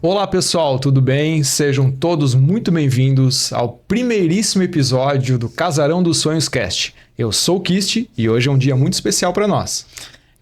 Olá pessoal, tudo bem? Sejam todos muito bem-vindos ao primeiríssimo episódio do Casarão dos Sonhos Cast. Eu sou o Kist e hoje é um dia muito especial para nós.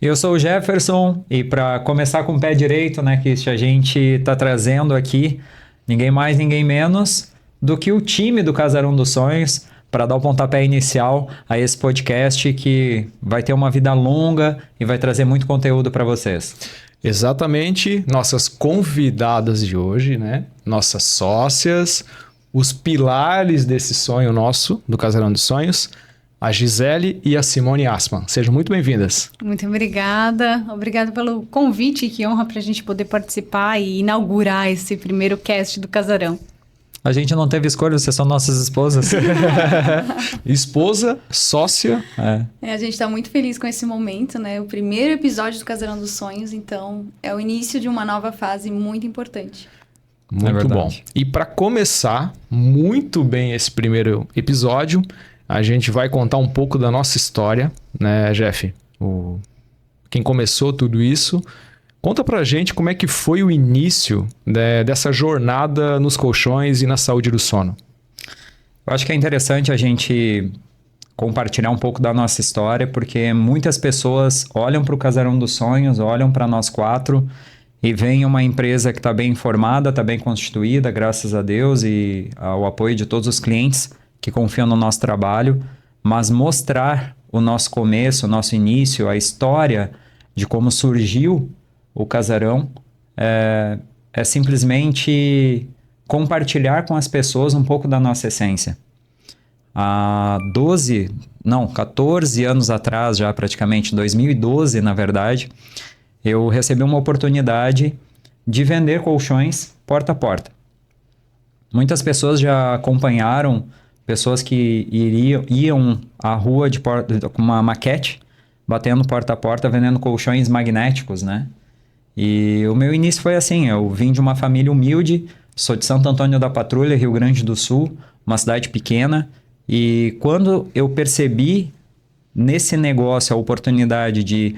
Eu sou o Jefferson e para começar com o pé direito, né, Kist, a gente está trazendo aqui ninguém mais, ninguém menos do que o time do Casarão dos Sonhos para dar o pontapé inicial a esse podcast que vai ter uma vida longa e vai trazer muito conteúdo para vocês. Exatamente, nossas convidadas de hoje, né? Nossas sócias, os pilares desse sonho nosso, do Casarão dos Sonhos, a Gisele e a Simone Assmann. Sejam muito bem-vindas. Muito obrigada. Obrigada pelo convite, que honra para a gente poder participar e inaugurar esse primeiro cast do Casarão. A gente não teve escolha, vocês são nossas esposas. Esposa, sócia. A gente está muito feliz com esse momento, né? O primeiro episódio do Casarão dos Sonhos, então é o início de uma nova fase muito importante. Muito bom. E para começar muito bem esse primeiro episódio, a gente vai contar um pouco da nossa história, né, Jeff? Quem começou tudo isso. Conta pra gente como é que foi o início dessa jornada nos colchões e na saúde do sono. Eu acho que é interessante a gente compartilhar um pouco da nossa história, porque muitas pessoas olham para o Casarão dos Sonhos, olham para nós quatro e veem uma empresa que está bem formada, está bem constituída, graças a Deus e ao apoio de todos os clientes que confiam no nosso trabalho, mas mostrar o nosso começo, o nosso início, a história de como surgiu o Casarão é simplesmente compartilhar com as pessoas um pouco da nossa essência. Há 14 anos atrás, já praticamente, 2012 na verdade, eu recebi uma oportunidade de vender colchões porta a porta. Muitas pessoas já acompanharam, pessoas que iam à rua com uma maquete, batendo porta a porta, vendendo colchões magnéticos, né? E o meu início foi assim, eu vim de uma família humilde, sou de Santo Antônio da Patrulha, Rio Grande do Sul, uma cidade pequena, e quando eu percebi nesse negócio a oportunidade de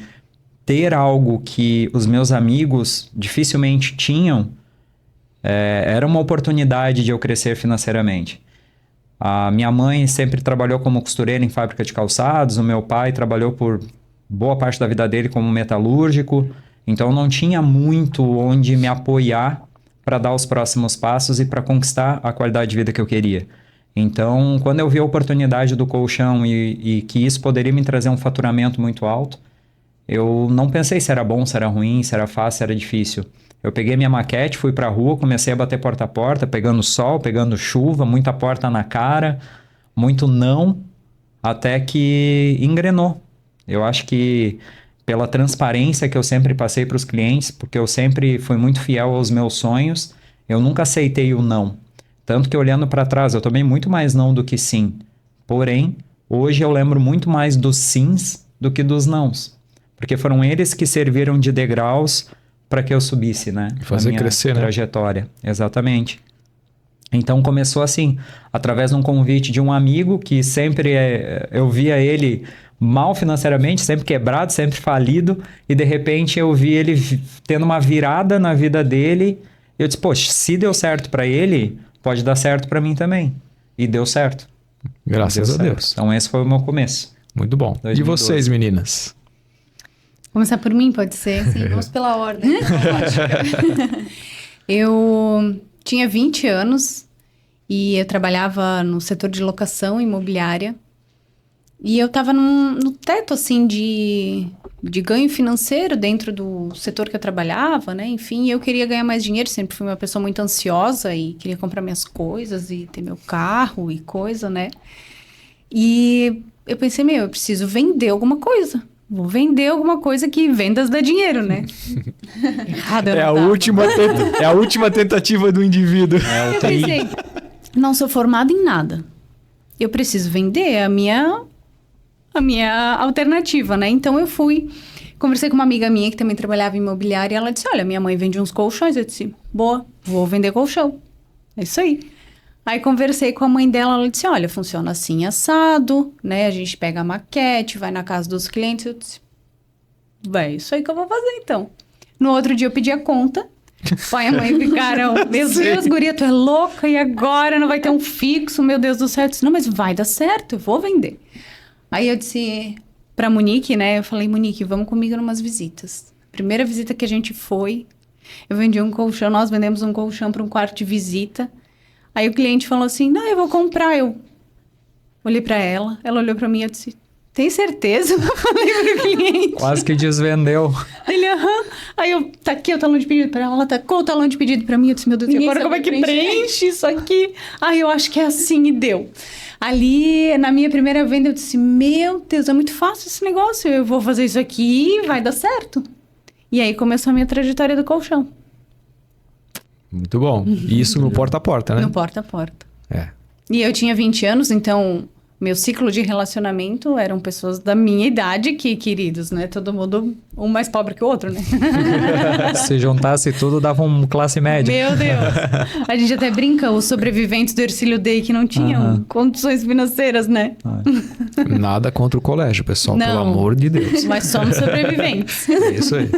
ter algo que os meus amigos dificilmente tinham, era uma oportunidade de eu crescer financeiramente. A minha mãe sempre trabalhou como costureira em fábrica de calçados, o meu pai trabalhou por boa parte da vida dele como metalúrgico, então não tinha muito onde me apoiar para dar os próximos passos e para conquistar a qualidade de vida que eu queria. Então, quando eu vi a oportunidade do colchão e que isso poderia me trazer um faturamento muito alto, eu não pensei se era bom, se era ruim, se era fácil, se era difícil. Eu peguei minha maquete, fui para a rua, comecei a bater porta a porta, pegando sol, pegando chuva, muita porta na cara, muito não, até que engrenou. Eu acho que pela transparência que eu sempre passei para os clientes, porque eu sempre fui muito fiel aos meus sonhos, eu nunca aceitei o não. Tanto que olhando para trás, eu tomei muito mais não do que sim. Porém, hoje eu lembro muito mais dos sims do que dos nãos. Porque foram eles que serviram de degraus para que eu subisse, né? Fazer a minha crescer, trajetória. Né? Exatamente. Então começou assim, através de um convite de um amigo que sempre eu via ele mal financeiramente, sempre quebrado, sempre falido, e de repente eu vi ele tendo uma virada na vida dele, eu disse, poxa, se deu certo para ele, pode dar certo para mim também. E deu certo. Graças a Deus. Então esse foi o meu começo. Muito bom. 2012. E vocês, meninas? Começar por mim, pode ser? Sim, vamos pela ordem. Eu tinha 20 anos e eu trabalhava no setor de locação imobiliária. E eu estava no teto, assim, de ganho financeiro dentro do setor que eu trabalhava, né? Enfim, eu queria ganhar mais dinheiro, sempre fui uma pessoa muito ansiosa e queria comprar minhas coisas e ter meu carro e coisa, né? E eu pensei, eu preciso vender alguma coisa. Vou vender alguma coisa que vendas dá dinheiro, né? Errado, é a última tentativa do indivíduo. Eu pensei, não sou formada em nada. Eu preciso vender a minha alternativa, né? Então eu conversei com uma amiga minha que também trabalhava em imobiliária e ela disse, olha, minha mãe vende uns colchões. Eu disse, boa, vou vender colchão. É isso aí. Aí conversei com a mãe dela, ela disse, olha, funciona assim, assado, né? A gente pega a maquete, vai na casa dos clientes. Eu disse, é isso aí que eu vou fazer então. No outro dia eu pedi a conta Pai e a mãe ficaram, meu Deus, guria, tu é louca e agora não vai ter um fixo, meu Deus do céu. Eu disse, não, mas vai dar certo, eu vou vender. Aí eu disse pra Monique, né, eu falei, Monique, vamos comigo numas visitas. Primeira visita que a gente foi, eu vendi um colchão, nós vendemos um colchão para um quarto de visita. Aí o cliente falou assim, não, eu vou comprar. Eu olhei pra ela olhou pra mim e eu disse, tem certeza? Eu falei pro cliente. Quase que desvendeu. Ele, aham. Aí eu, tá aqui o talão de pedido pra ela, ela tacou o talão de pedido pra mim. Eu disse, meu Deus, e agora como é que preenche isso aqui? Aí eu acho que é assim e deu. Ali, na minha primeira venda, eu disse, meu Deus, é muito fácil esse negócio. Eu vou fazer isso aqui e vai dar certo. E aí começou a minha trajetória do colchão. Muito bom. E isso no porta a porta, né? No porta a porta. É. E eu tinha 20 anos, então meu ciclo de relacionamento eram pessoas da minha idade, que, queridos, né? Todo mundo, um mais pobre que o outro, né? Se juntasse tudo, dava um classe média. Meu Deus! A gente até brinca, os sobreviventes do Ercílio Day que não tinham condições financeiras, né? Nada contra o colégio, pessoal, Não. pelo amor de Deus. Mas somos sobreviventes. É isso aí.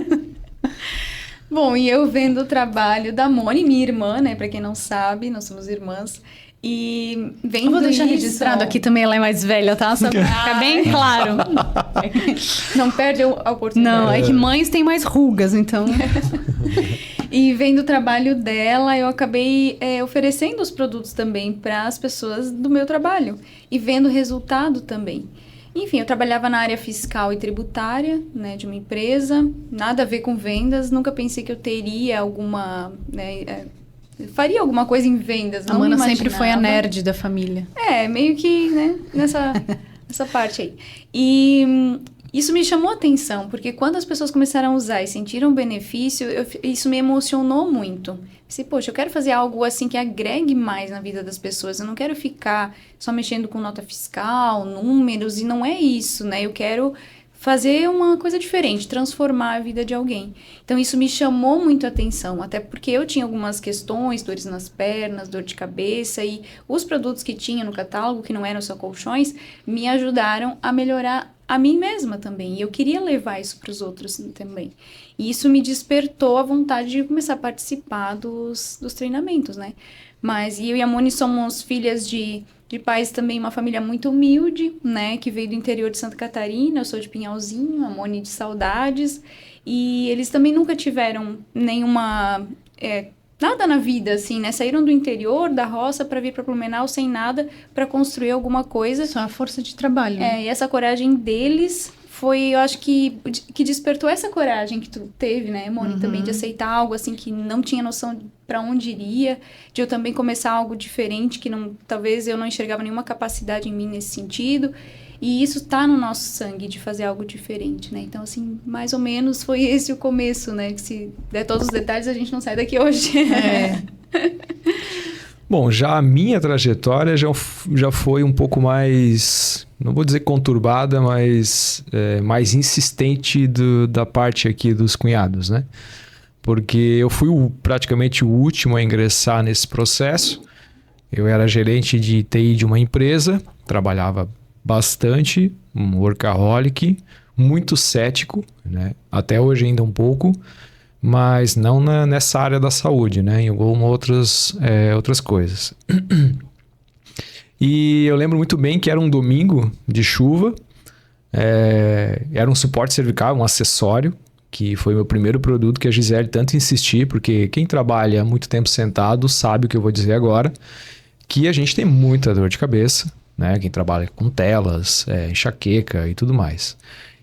Bom, e eu vendo o trabalho da Moni, minha irmã, né? Pra quem não sabe, nós somos irmãs. E vendo Vou deixar isso... registrado aqui também, ela é mais velha, tá? Só pra ficar bem claro. Não perde a oportunidade. Não, é que mães têm mais rugas, então... E vendo o trabalho dela, eu acabei oferecendo os produtos também para as pessoas do meu trabalho. E vendo o resultado também. Enfim, eu trabalhava na área fiscal e tributária, né, de uma empresa. Nada a ver com vendas. Nunca pensei que eu teria alguma... né, faria alguma coisa em vendas. A Mana sempre foi a nerd da família. Meio que, né, nessa parte aí. E isso me chamou a atenção, porque quando as pessoas começaram a usar e sentiram benefício, isso me emocionou muito. Pensei, poxa, eu quero fazer algo assim que agregue mais na vida das pessoas. Eu não quero ficar só mexendo com nota fiscal, números, e não é isso, né? Eu quero fazer uma coisa diferente, transformar a vida de alguém. Então, isso me chamou muito a atenção, até porque eu tinha algumas questões, dores nas pernas, dor de cabeça, e os produtos que tinha no catálogo, que não eram só colchões, me ajudaram a melhorar a mim mesma também. E eu queria levar isso para os outros também. E isso me despertou a vontade de começar a participar dos treinamentos, né? Mas eu e a Moni somos filhas de pais também, uma família muito humilde, né? Que veio do interior de Santa Catarina, eu sou de Pinhalzinho, a Moni de Saudades. E eles também nunca tiveram nenhuma... nada na vida, assim, né? Saíram do interior, da roça, para vir para Blumenau sem nada, para construir alguma coisa. Só a força de trabalho. E essa coragem deles foi, eu acho que despertou essa coragem que tu teve, né, Moni? Também de aceitar algo, assim, que não tinha noção para onde iria, de eu também começar algo diferente, que talvez eu não enxergava nenhuma capacidade em mim nesse sentido. E isso tá no nosso sangue, de fazer algo diferente, né? Então, assim, mais ou menos foi esse o começo, né? Que se der todos os detalhes, a gente não sai daqui hoje. Bom, já a minha trajetória já foi um pouco mais, não vou dizer conturbada, mas mais insistente da parte aqui dos cunhados, né? Porque eu fui praticamente o último a ingressar nesse processo. Eu era gerente de TI de uma empresa, trabalhava bastante, um workaholic, muito cético, né? Até hoje ainda um pouco, mas não nessa área da saúde, né? Em algumas outras coisas. E eu lembro muito bem que era um domingo de chuva, era um suporte cervical, um acessório, que foi o meu primeiro produto que a Gisele tanto insistiu, porque quem trabalha muito tempo sentado sabe o que eu vou dizer agora, que a gente tem muita dor de cabeça, né? Quem trabalha com telas, enxaqueca e tudo mais.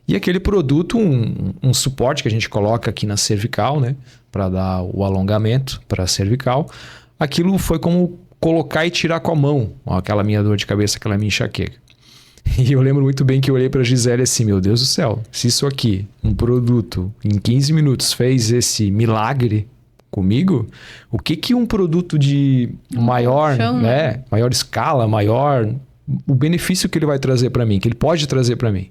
E aquele produto, um suporte que a gente coloca aqui na cervical, né? Para dar o alongamento para a cervical. Aquilo foi como colocar e tirar com a mão aquela minha dor de cabeça, aquela minha enxaqueca. E eu lembro muito bem que eu olhei para a Gisele assim, meu Deus do céu, se isso aqui, um produto, em 15 minutos fez esse milagre comigo, o que um produto de maior, né? Maior escala, o benefício que ele vai trazer para mim, que ele pode trazer para mim.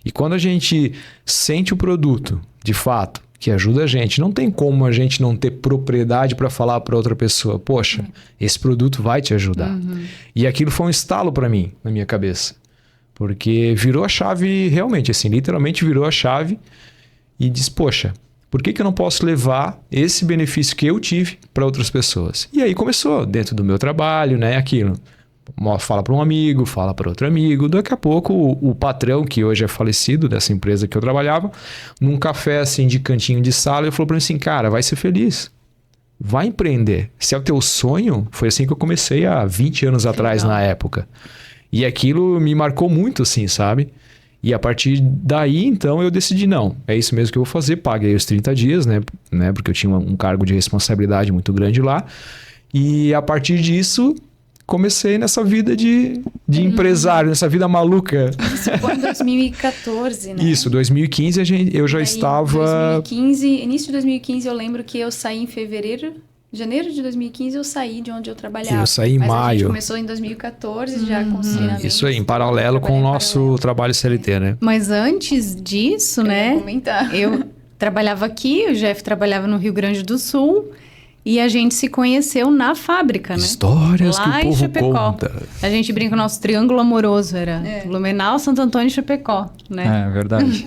E quando a gente sente o produto, de fato, que ajuda a gente, não tem como a gente não ter propriedade para falar para outra pessoa, poxa, esse produto vai te ajudar. E aquilo foi um estalo para mim, na minha cabeça. Porque virou a chave realmente, assim, literalmente virou a chave e diz, poxa, Por que eu não posso levar esse benefício que eu tive para outras pessoas? E aí começou, dentro do meu trabalho, né? Aquilo. Fala para um amigo, fala para outro amigo. Daqui a pouco, o patrão, que hoje é falecido dessa empresa que eu trabalhava, num café assim de cantinho de sala, ele falou para mim assim, cara, vai ser feliz. Vai empreender. Se é o teu sonho, foi assim que eu comecei há 20 anos atrás, na época. E aquilo me marcou muito, assim, sabe? E a partir daí, então, eu decidi, não, é isso mesmo que eu vou fazer. Paguei os 30 dias, né? Porque eu tinha um cargo de responsabilidade muito grande lá. E a partir disso, comecei nessa vida de empresário, nessa vida maluca. Isso foi em 2014, né? Isso, 2015 eu já estava... 2015, início de 2015 eu lembro que eu saí em janeiro de 2015 eu saí de onde eu trabalhava. Eu saí em Mas maio. A gente começou em 2014 já com treinamento. Isso aí, em paralelo com o nosso trabalho CLT, né? Mas antes disso, né? Eu trabalhava aqui, o Jeff trabalhava no Rio Grande do Sul e a gente se conheceu na fábrica, né? Histórias lá que o povo conta. A gente brinca o nosso triângulo amoroso, era Blumenau, Santo Antônio e Chapecó, né? É verdade.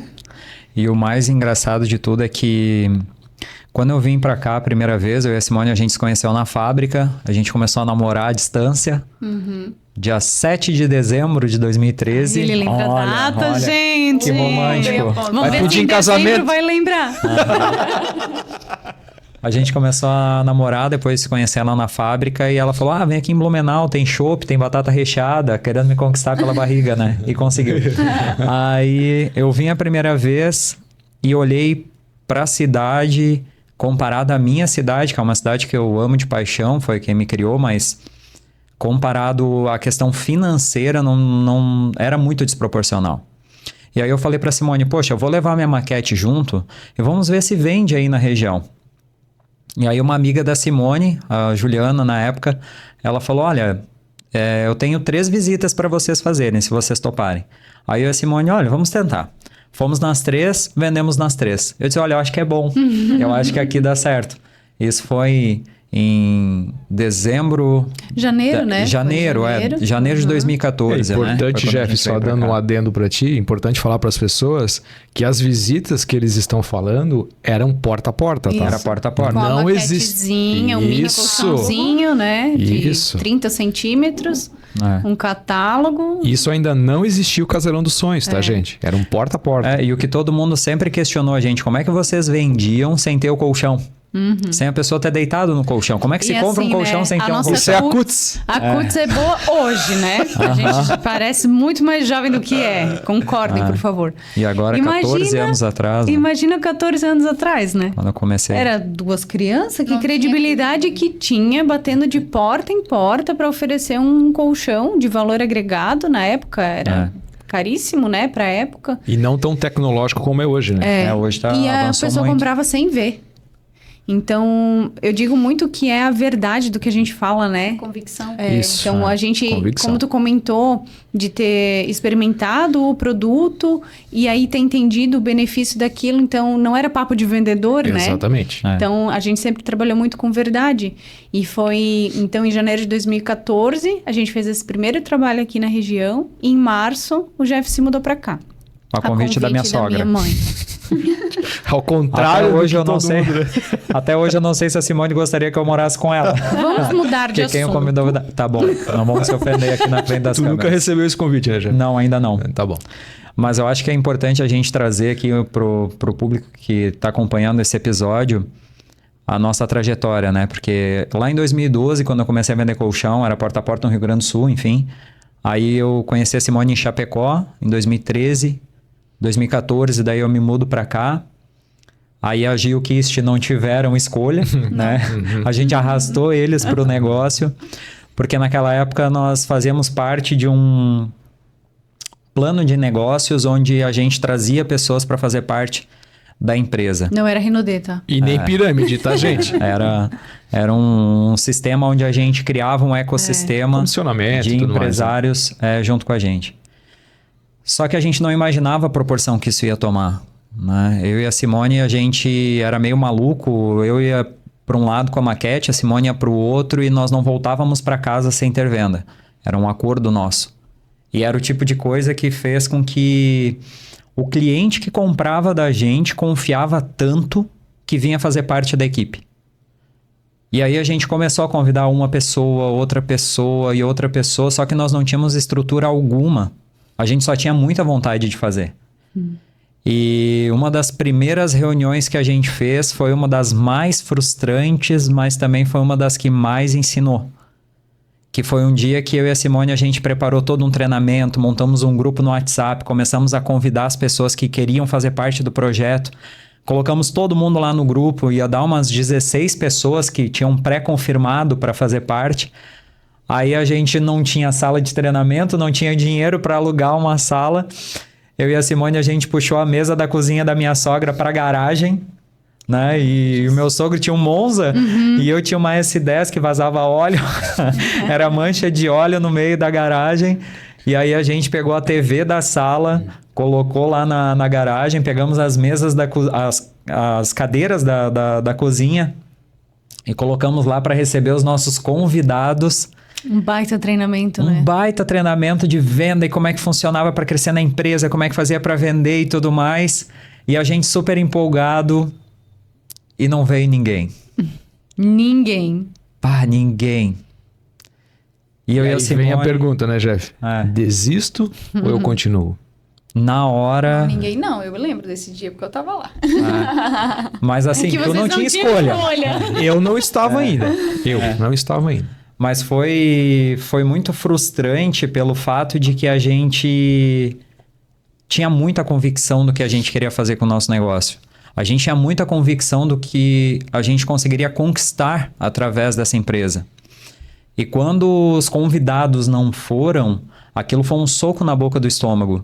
E o mais engraçado de tudo é que quando eu vim pra cá a primeira vez, eu e a Simone, a gente se conheceu na fábrica, a gente começou a namorar à distância. Dia 7 de dezembro de 2013. Ele lembra a data, gente. Que romântico. Vamos ver se em casamento vai lembrar. A gente começou a namorar, depois se conhecer lá na fábrica, e ela falou, vem aqui em Blumenau, tem chopp, tem batata recheada, querendo me conquistar pela barriga, né? E conseguiu. Aí eu vim a primeira vez e olhei pra cidade, comparado à minha cidade, que é uma cidade que eu amo de paixão, foi quem me criou, mas comparado à questão financeira, não era muito desproporcional. E aí eu falei pra Simone, poxa, eu vou levar minha maquete junto e vamos ver se vende aí na região. E aí uma amiga da Simone, a Juliana, na época, ela falou, olha, eu tenho 3 visitas para vocês fazerem, se vocês toparem. Aí eu e a Simone, olha, vamos tentar. Fomos nas 3, vendemos nas 3. Eu disse, olha, eu acho que é bom. Eu acho que aqui dá certo. Isso foi em dezembro... Janeiro, né? Janeiro de 2014, É importante, né? Jeff, só dando um adendo para ti, importante falar para as pessoas que as visitas que eles estão falando eram porta a porta, tá? Era porta a porta. Com não a existe. um mini colchãozinho, né? De 30 centímetros, um catálogo. Isso ainda não existia o Casarão dos Sonhos, tá, gente? Era um porta a porta. E o que todo mundo sempre questionou a gente, como é que vocês vendiam sem ter o colchão? Sem a pessoa ter deitado no colchão. Como é que se compra um colchão sem ter um colchão? Isso é a Cuts. A Cuts é boa hoje, né? A gente parece muito mais jovem do que é. Concordem, por favor. E agora, 14 anos atrás. Né? Imagina 14 anos atrás, né? Quando eu comecei. Era 2 crianças, que credibilidade que tinha batendo de porta em porta para oferecer um colchão de valor agregado na época. Era... caríssimo, né, pra época. E não tão tecnológico como é hoje, né? Hoje tá E a pessoa comprava sem ver. Então, eu digo muito que é a verdade do que a gente fala, né? Convicção. Isso, então, a gente, convicção. como tu comentou, de ter experimentado o produto e aí ter entendido o benefício daquilo. Então, não era papo de vendedor, né? Exatamente. Então, a gente sempre trabalhou muito com verdade. E foi, então, em janeiro de 2014, a gente fez esse primeiro trabalho aqui na região. E em março, o Jeff se mudou pra cá. A convite da minha sogra. Minha mãe. Ao contrário, até hoje eu não todo sei. mundo, né? Até hoje eu não sei se a Simone gostaria que eu morasse com ela. Vamos mudar de Porque quem assunto. eu convidou... Tá bom, não vamos se ofender aqui na frente das Tu câmeras. nunca recebeu esse convite, né, Jeff? Não, ainda não. Tá bom. Mas eu acho que é importante a gente trazer aqui pro público que está acompanhando esse episódio a nossa trajetória, né? Porque lá em 2012, quando eu comecei a vender colchão, era porta a porta no Rio Grande do Sul, enfim. Aí eu conheci a Simone em Chapecó, em 2013. 2014, daí eu me mudo para cá. Aí a Gil e o Kist não tiveram escolha, né? A gente arrastou eles para o negócio, porque naquela época nós fazíamos parte de um plano de negócios onde a gente trazia pessoas para fazer parte da empresa. Não era Renaudet, tá? E nem pirâmide, tá, gente? Era um sistema onde a gente criava um ecossistema Comissionamento, de tudo empresários junto com a gente. Só que a gente não imaginava a proporção que isso ia tomar, né? Eu e a Simone, a gente era meio maluco. Eu ia para um lado com a maquete, a Simone ia para o outro e nós não voltávamos para casa sem ter venda. Era um acordo nosso. E era o tipo de coisa que fez com que o cliente que comprava da gente confiava tanto que vinha fazer parte da equipe. E aí a gente começou a convidar uma pessoa, outra pessoa e outra pessoa, só que nós não tínhamos estrutura alguma. A gente só tinha muita vontade de fazer. E uma das primeiras reuniões que a gente fez foi uma das mais frustrantes, mas também foi uma das que mais ensinou. Que foi um dia que eu e a Simone, a gente preparou todo um treinamento, montamos um grupo no WhatsApp, começamos a convidar as pessoas que queriam fazer parte do projeto. Colocamos todo mundo lá no grupo, ia dar umas 16 pessoas que tinham pré-confirmado para fazer parte. Aí a gente não tinha sala de treinamento, não tinha dinheiro para alugar uma sala. Eu e a Simone, a gente puxou a mesa da cozinha da minha sogra para a garagem, né? E o meu sogro tinha um Monza e eu tinha uma S10 que vazava óleo. Era mancha de óleo no meio da garagem. E aí a gente pegou a TV da sala, colocou lá na garagem, pegamos as mesas, as cadeiras da cozinha e colocamos lá para receber os nossos convidados. Um baita treinamento, né? Um baita treinamento de venda e como é que funcionava para crescer na empresa, como é que fazia para vender e tudo mais. E a gente super empolgado e não veio ninguém. Ninguém. Pá, ninguém. E eu e a Simone... vem a pergunta, né, Jeff? Desisto ou eu continuo? Na hora... Ninguém não, eu lembro desse dia porque eu tava lá. Mas assim, tu não tinha escolha. Eu não estava ainda. Não estava ainda. Mas foi muito frustrante pelo fato de que a gente tinha muita convicção do que a gente queria fazer com o nosso negócio. A gente tinha muita convicção do que a gente conseguiria conquistar através dessa empresa. E quando os convidados não foram, aquilo foi um soco na boca do estômago.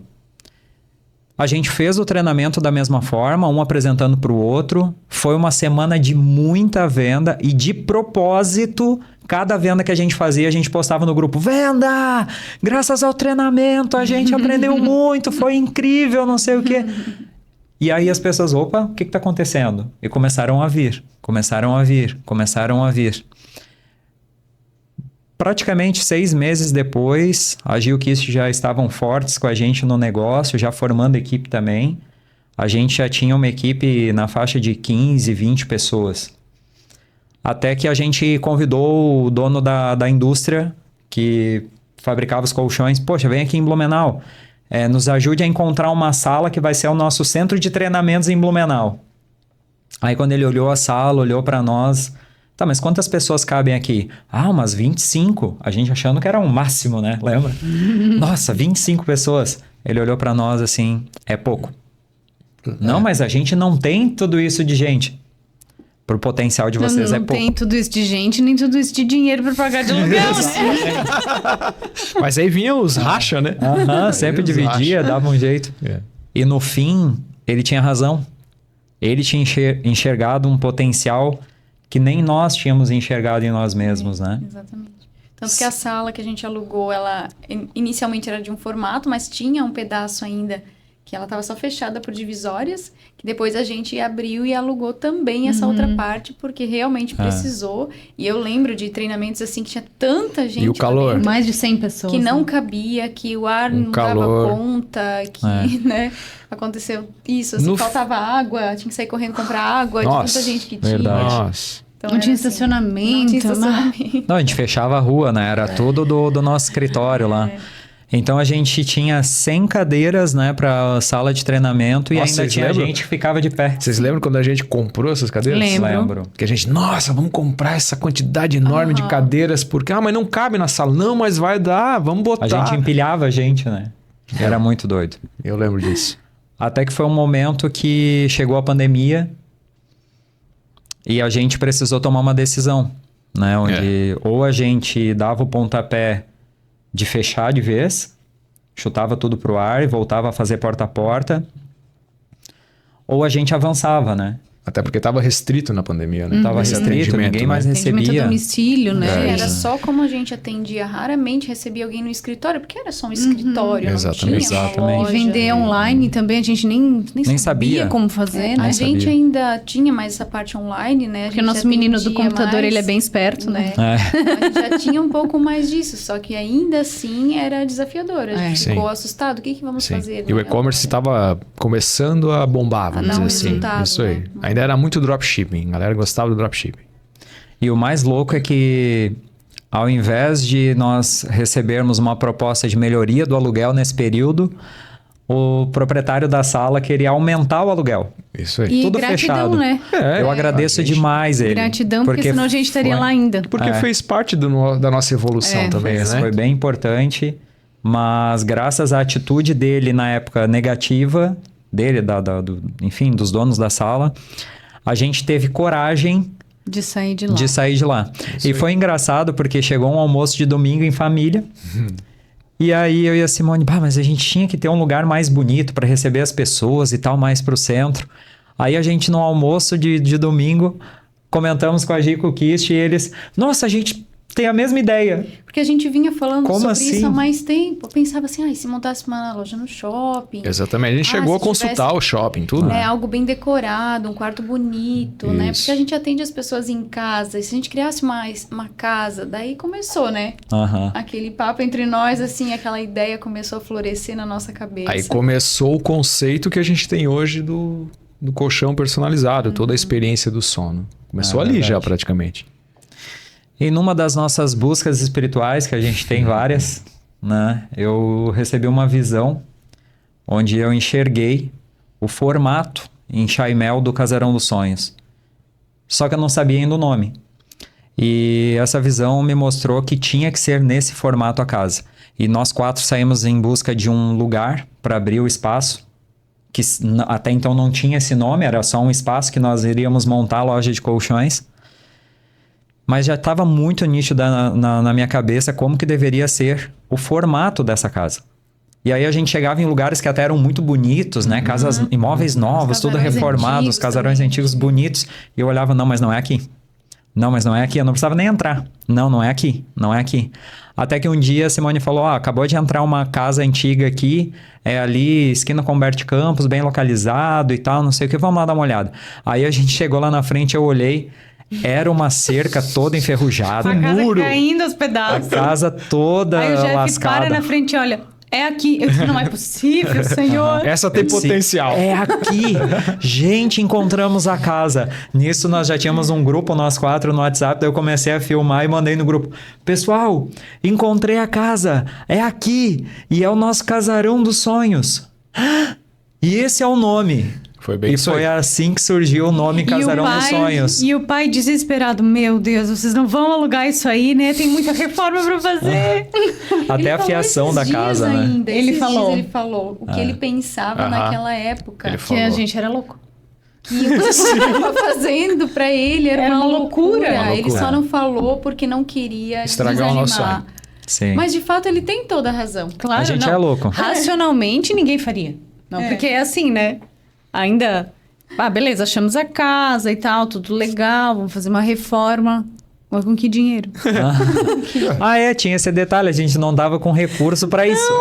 A gente fez o treinamento da mesma forma, um apresentando para o outro. Foi uma semana de muita venda e de propósito, cada venda que a gente fazia, a gente postava no grupo: venda! Graças ao treinamento, a gente aprendeu muito, foi incrível, não sei o quê. E aí as pessoas, opa, o que está acontecendo? E começaram a vir. Praticamente 6 meses depois, a GeoKist já estavam fortes com a gente no negócio, já formando equipe também. A gente já tinha uma equipe na faixa de 15, 20 pessoas. Até que a gente convidou o dono da indústria que fabricava os colchões. Poxa, vem aqui em Blumenau. Nos ajude a encontrar uma sala que vai ser o nosso centro de treinamentos em Blumenau. Aí quando ele olhou a sala, olhou para nós... Tá, mas quantas pessoas cabem aqui? Umas 25. A gente achando que era um máximo, né? Lembra? Nossa, 25 pessoas. Ele olhou pra nós assim, é pouco. Não, mas a gente não tem tudo isso de gente. Pro potencial de vocês é pouco. Não tem tudo isso de gente, nem tudo isso de dinheiro pra pagar de aluguel, né? Mas aí vinha os racha, né? Sempre dividia, dava um jeito. E no fim, ele tinha razão. Ele tinha enxergado um potencial que nem nós tínhamos enxergado em nós mesmos, né? Exatamente. Tanto que a sala que a gente alugou, ela inicialmente era de um formato, mas tinha um pedaço ainda que ela estava só fechada por divisórias, que depois a gente abriu e alugou também essa outra parte, porque realmente precisou. E eu lembro de treinamentos assim, que tinha tanta gente. E o calor? Dentro, mais de 100 pessoas. Que não cabia, que o ar não dava conta, que, né, aconteceu isso, assim, faltava água, tinha que sair correndo comprar água, de tanta gente que tinha. Nossa. Então, não tinha estacionamento. Não tinha estacionamento. Não, a gente fechava a rua, né? Era tudo do nosso escritório lá. Então a gente tinha 100 cadeiras, né, para sala de treinamento. Nossa, e ainda tinha gente que ficava de pé. Vocês lembram quando a gente comprou essas cadeiras? Lembro. Que a gente, nossa, vamos comprar essa quantidade enorme de cadeiras, porque, mas não cabe na sala. Não, mas vai dar, vamos botar. A gente empilhava a gente, né? Era muito doido. Eu lembro disso. Até que foi um momento que chegou a pandemia e a gente precisou tomar uma decisão, né? Onde ou a gente dava o pontapé de fechar de vez, chutava tudo pro ar e voltava a fazer porta a porta, ou a gente avançava, né? Até porque estava restrito na pandemia, né? Tava restrito, ninguém mais recebia. Atendimento a domicílio, né? Era só como a gente atendia, raramente recebia alguém no escritório, porque era só um escritório, não tinha uma loja. E vender online também, a gente nem sabia como fazer, né? A gente ainda tinha mais essa parte online, né? Porque o nosso menino do computador, ele é bem esperto, né? A gente já tinha um pouco mais disso, só que ainda assim era desafiador. A gente ficou assustado, o que vamos fazer? E o e-commerce estava começando a bombar, vamos dizer assim. Isso aí. Ainda Ainda era muito dropshipping. A galera gostava do dropshipping. E o mais louco é que, ao invés de nós recebermos uma proposta de melhoria do aluguel nesse período, o proprietário da sala queria aumentar o aluguel. Isso aí. E Tudo gratidão, fechado. né? Eu agradeço demais ele. Gratidão, porque senão a gente estaria foi- lá ainda. Porque fez parte da nossa evolução também, Isso né? foi bem importante, mas graças à atitude dele na época negativa, dele, enfim, dos donos da sala, a gente teve coragem De sair de lá. de sair de lá. E foi engraçado porque chegou um almoço de domingo em família. E aí eu e a Simone, mas a gente tinha que ter um lugar mais bonito para receber as pessoas e tal, mais pro centro. Aí a gente no almoço de domingo comentamos com a Gi e com o Kist e eles, nossa, a gente tem a mesma ideia. Porque a gente vinha falando Como sobre assim? isso há mais tempo. Eu pensava assim, e se montasse uma loja no shopping? Exatamente. A gente chegou a se consultar tivesse, o shopping, tudo. né, algo bem decorado, um quarto bonito, né? Isso. Porque a gente atende as pessoas em casa. E se a gente criasse uma casa, daí começou, né? Aham. Aquele papo entre nós, assim, aquela ideia começou a florescer na nossa cabeça. Aí começou o conceito que a gente tem hoje do colchão personalizado, toda a experiência do sono. Começou ali verdade. já, praticamente. E numa das nossas buscas espirituais, que a gente tem várias, né? Eu recebi uma visão onde eu enxerguei o formato em Chaimel do Casarão dos Sonhos. Só que eu não sabia ainda o nome. E essa visão me mostrou que tinha que ser nesse formato a casa. E nós 4 saímos em busca de um lugar para abrir o espaço, que até então não tinha esse nome, era só um espaço que nós iríamos montar a loja de colchões. Mas já estava muito nítido na minha cabeça como que deveria ser o formato dessa casa. E aí a gente chegava em lugares que até eram muito bonitos, né? Casas, imóveis novos, tudo casarões reformados, antigos casarões também. antigos bonitos. E eu olhava, não, mas não é aqui. Não, mas não é aqui. Eu não precisava nem entrar. Não, não é aqui. Não é aqui. Até que um dia a Simone falou, acabou de entrar uma casa antiga aqui, é ali, esquina com Humberto Campos, bem localizado e tal, não sei o que, vamos lá dar uma olhada. Aí a gente chegou lá na frente, eu olhei, era uma cerca toda enferrujada, A casa muro, caindo aos a pedaços. casa toda Aí o Jeff lascada. para na frente e olha, é aqui. Eu disse, não é possível, senhor. Essa tem Sim, potencial. é aqui. Gente, encontramos a casa. Nisso nós já tínhamos um grupo, nós 4 no WhatsApp, daí eu comecei a filmar e mandei no grupo. Pessoal, encontrei a casa. É aqui. E é o nosso casarão dos sonhos. E esse é o nome. Foi bem E isso foi aí. assim que surgiu o nome Casarão dos Sonhos. E o pai desesperado, meu Deus, vocês não vão alugar isso aí, né? Tem muita reforma pra fazer. Até Ele a falou fiação esses da dias casa, né? ainda, Ele esses falou. dias ele falou o que ele pensava Aham. naquela época. Ele Que falou. a gente era louco. Que o que você estava fazendo pra ele era uma loucura. Uma Ele só não falou porque não queria Estragar o nosso desanimar. sonho. Sim. Mas de fato ele tem toda a razão. Claro, A gente não. é louco. Racionalmente ninguém faria. Não, porque é assim, né? Ainda... beleza, achamos a casa e tal, tudo legal, vamos fazer uma reforma. Mas com que dinheiro? Tinha esse detalhe, a gente não dava com recurso pra isso.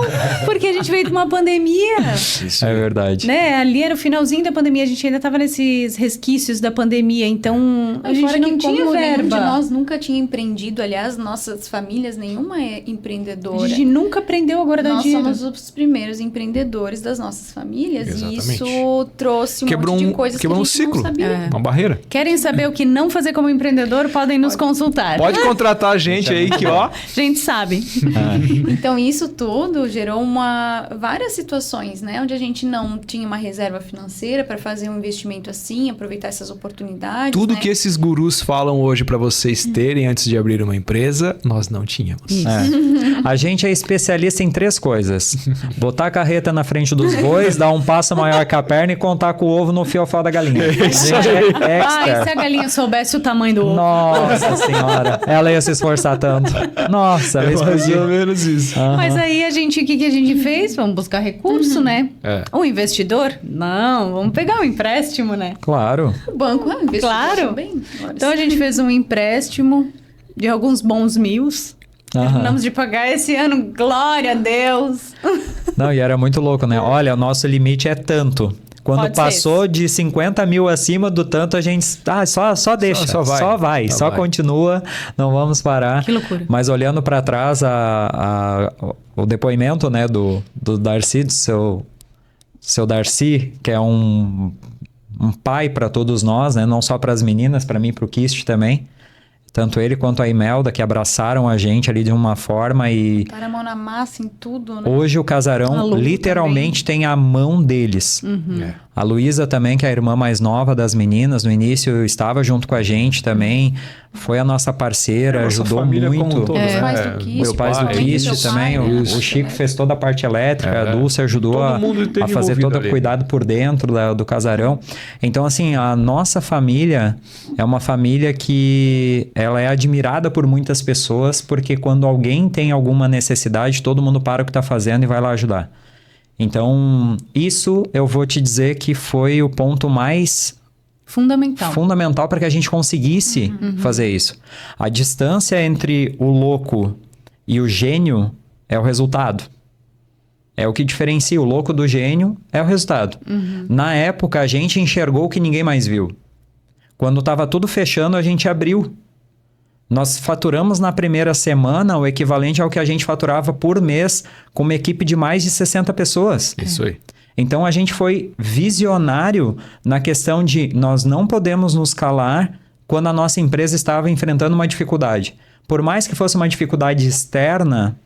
Porque a gente veio de uma pandemia, Isso É aí. verdade. né? Ali era o finalzinho da pandemia, a gente ainda tava nesses resquícios da pandemia, então a E gente fora não que tinha como nenhum de verba. nós nunca tinha empreendido, aliás, nossas famílias, nenhuma é A empreendedora. gente nunca aprendeu a guardar Nós dinheiro. somos os primeiros empreendedores das nossas famílias Exatamente. e isso trouxe um Quebrou monte um- de coisas que a quebrou um gente não ciclo. sabia. É. Uma barreira. Querem saber o que não fazer como empreendedor? Podem nos consultar. Pode contratar a gente aí que, ó... A gente sabe. Então isso tudo gerou várias situações, né, onde a gente não tinha uma reserva financeira para fazer um investimento assim, aproveitar essas oportunidades. Tudo né? que esses gurus falam hoje pra vocês terem antes de abrir uma empresa, nós não tínhamos. A gente é especialista em 3 coisas: botar a carreta na frente dos bois, dar um passo maior que a perna e contar com o ovo no fiofó da galinha. A gente é Ah, e se expert. a galinha soubesse o tamanho do ovo? Nossa senhora, ela ia se esforçar tanto. Nossa, ela Mais ou explodia. menos isso. Mas aí o que a gente fez? Vamos buscar recurso, né? É. Um investidor? Não, vamos pegar um empréstimo, né? Claro. O banco investiu Claro. também. Então a gente fez um empréstimo de alguns bons mil. Terminamos de pagar esse ano, glória a Deus. Não, e era muito louco, né? Olha, o nosso limite é tanto. Quando Pode ser passou de 50 mil acima do tanto, a gente... só deixa. Só vai. Só vai. continua. Não vamos parar. Que loucura. Mas olhando para trás, o depoimento, né, do Darcy, do seu Darcy, que é um um pai para todos nós, né? Não só para as meninas, para mim e para o Kist também. Tanto ele quanto a Imelda, que abraçaram a gente ali de uma forma e... Botaram a mão na massa em tudo, né? Hoje o casarão literalmente tem a mão deles. A Luísa também, que é a irmã mais nova das meninas, no início estava junto com a gente também. Foi a nossa parceira, Nossa ajudou família como muito. um todo, Os né? pais do Kist, Meus pais do Kist também, o Chico fez toda a parte elétrica, a Dulce ajudou Todo mundo a esteve fazer todo o ali. cuidado por dentro do casarão. Então, assim, a nossa família é uma família que ela é admirada por muitas pessoas, porque quando alguém tem alguma necessidade, todo mundo para o que está fazendo e vai lá ajudar. Então, isso eu vou te dizer que foi o ponto mais fundamental para que a gente conseguisse fazer isso. A distância entre o louco e o gênio é o resultado. É o que diferencia o louco do gênio, é o resultado. Na época, a gente enxergou o que ninguém mais viu. Quando estava tudo fechando, a gente abriu. Nós faturamos na primeira semana o equivalente ao que a gente faturava por mês com uma equipe de mais de 60 pessoas. Isso aí. Então, a gente foi visionário na questão de nós não podemos nos calar quando a nossa empresa estava enfrentando uma dificuldade. Por mais que fosse uma dificuldade externa,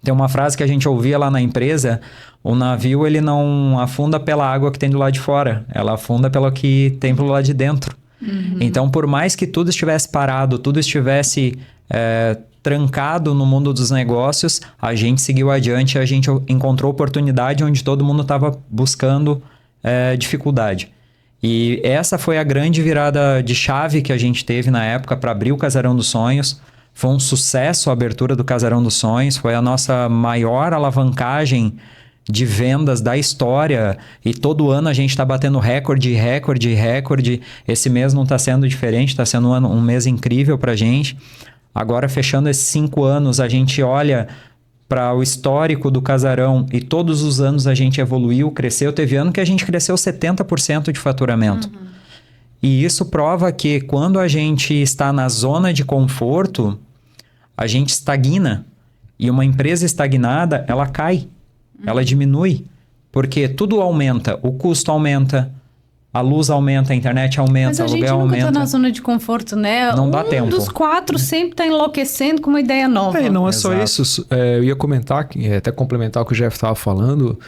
tem uma frase que a gente ouvia lá na empresa, o navio ele não afunda pela água que tem do lado de fora, ela afunda pelo que tem pelo lado de dentro. Então, por mais que tudo estivesse parado, tudo estivesse trancado no mundo dos negócios, a gente seguiu adiante, a gente encontrou oportunidade onde todo mundo estava buscando dificuldade. E essa foi a grande virada de chave que a gente teve na época para abrir o Casarão dos Sonhos. Foi um sucesso a abertura do Casarão dos Sonhos, foi a nossa maior alavancagem de vendas da história, e todo ano a gente está batendo recorde. Esse mês não está sendo diferente, está sendo um mês incrível para a gente. Agora, fechando esses 5 anos, a gente olha para o histórico do Casarão e todos os anos a gente evoluiu, cresceu. Teve ano que a gente cresceu 70% de faturamento. E isso prova que quando a gente está na zona de conforto, a gente estagna. E uma empresa estagnada, ela cai. Ela diminui, porque tudo aumenta, o custo aumenta, a luz aumenta, a internet aumenta, o aluguel aumenta. Mas a gente nunca tá na zona de conforto, né? Não dá tempo. Um dos 4 sempre tá enlouquecendo com uma ideia nova. E não é só Exato. isso. Eu ia comentar, até complementar o que o Jeff estava falando.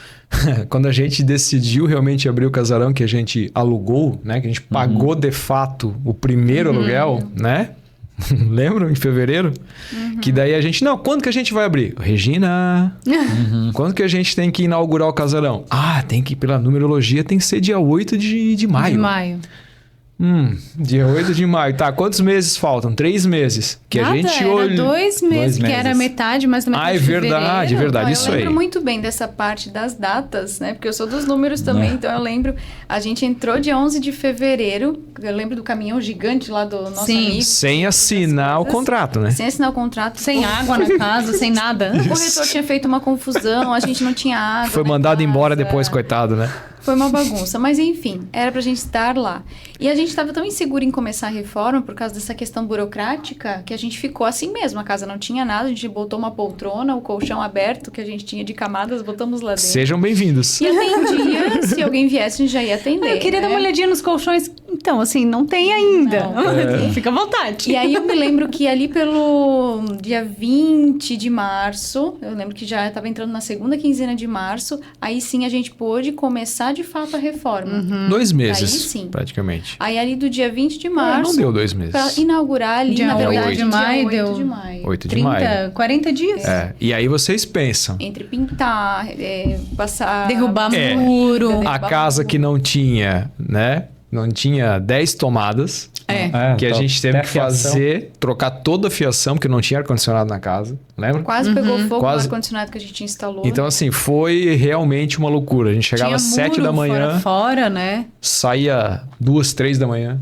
Quando a gente decidiu realmente abrir o casarão, que a gente alugou, né? Que a gente pagou de fato o primeiro aluguel, né? Lembram? Em fevereiro? Que daí a gente... Não, quando que a gente vai abrir? Regina, quando que a gente tem que inaugurar o casarão? Tem que, pela numerologia, tem que ser dia 8 de maio. De maio. Dia 8 de maio. Tá, quantos meses faltam? 3 meses. Que Nada, a gente era olha... 2 meses, que era metade, mais da metade é de fevereiro. verdade, isso Eu aí. lembro muito bem dessa parte das datas, né? Porque eu sou dos números também, então eu lembro... A gente entrou dia 11 de fevereiro, eu lembro do caminhão gigante lá do nosso amigo. Sem assinar o contrato, né? Sem assinar o contrato. Sem água na casa, sem nada. O corretor tinha feito uma confusão, a gente não tinha água. Foi na mandado casa. embora depois, coitado, né? Foi uma bagunça, mas enfim, era pra gente estar lá. E a gente estava tão inseguro em começar a reforma por causa dessa questão burocrática que a gente ficou assim mesmo. A casa não tinha nada, a gente botou uma poltrona, o colchão aberto que a gente tinha de camadas, botamos lá dentro. Sejam bem-vindos. E atendia, se alguém viesse, a gente já ia atender. Eu queria né? dar uma olhadinha nos colchões. Então, assim, não tem ainda. Não. Fica à vontade. E aí eu me lembro que ali pelo dia 20 de março, eu lembro que já estava entrando na segunda quinzena de março, aí sim a gente pôde começar de fato a reforma. 2 meses, Aí sim. praticamente. Aí ali do dia 20 de março, Não deu 2 meses. pra inaugurar ali, Dia na verdade, 8 de maio, dia 8 deu de maio. 8 de maio. 40 dias. E aí vocês pensam, Entre pintar, passar... Derrubar muro. a casa que não tinha, né? Não tinha 10 tomadas, que a gente teve que fazer, trocar toda a fiação, porque não tinha ar-condicionado na casa, lembra? Quase pegou fogo Quase. no ar-condicionado que a gente instalou. Então, assim, foi realmente uma loucura. A gente chegava às 7 da manhã, Fora, né? saía 2, 3 da manhã,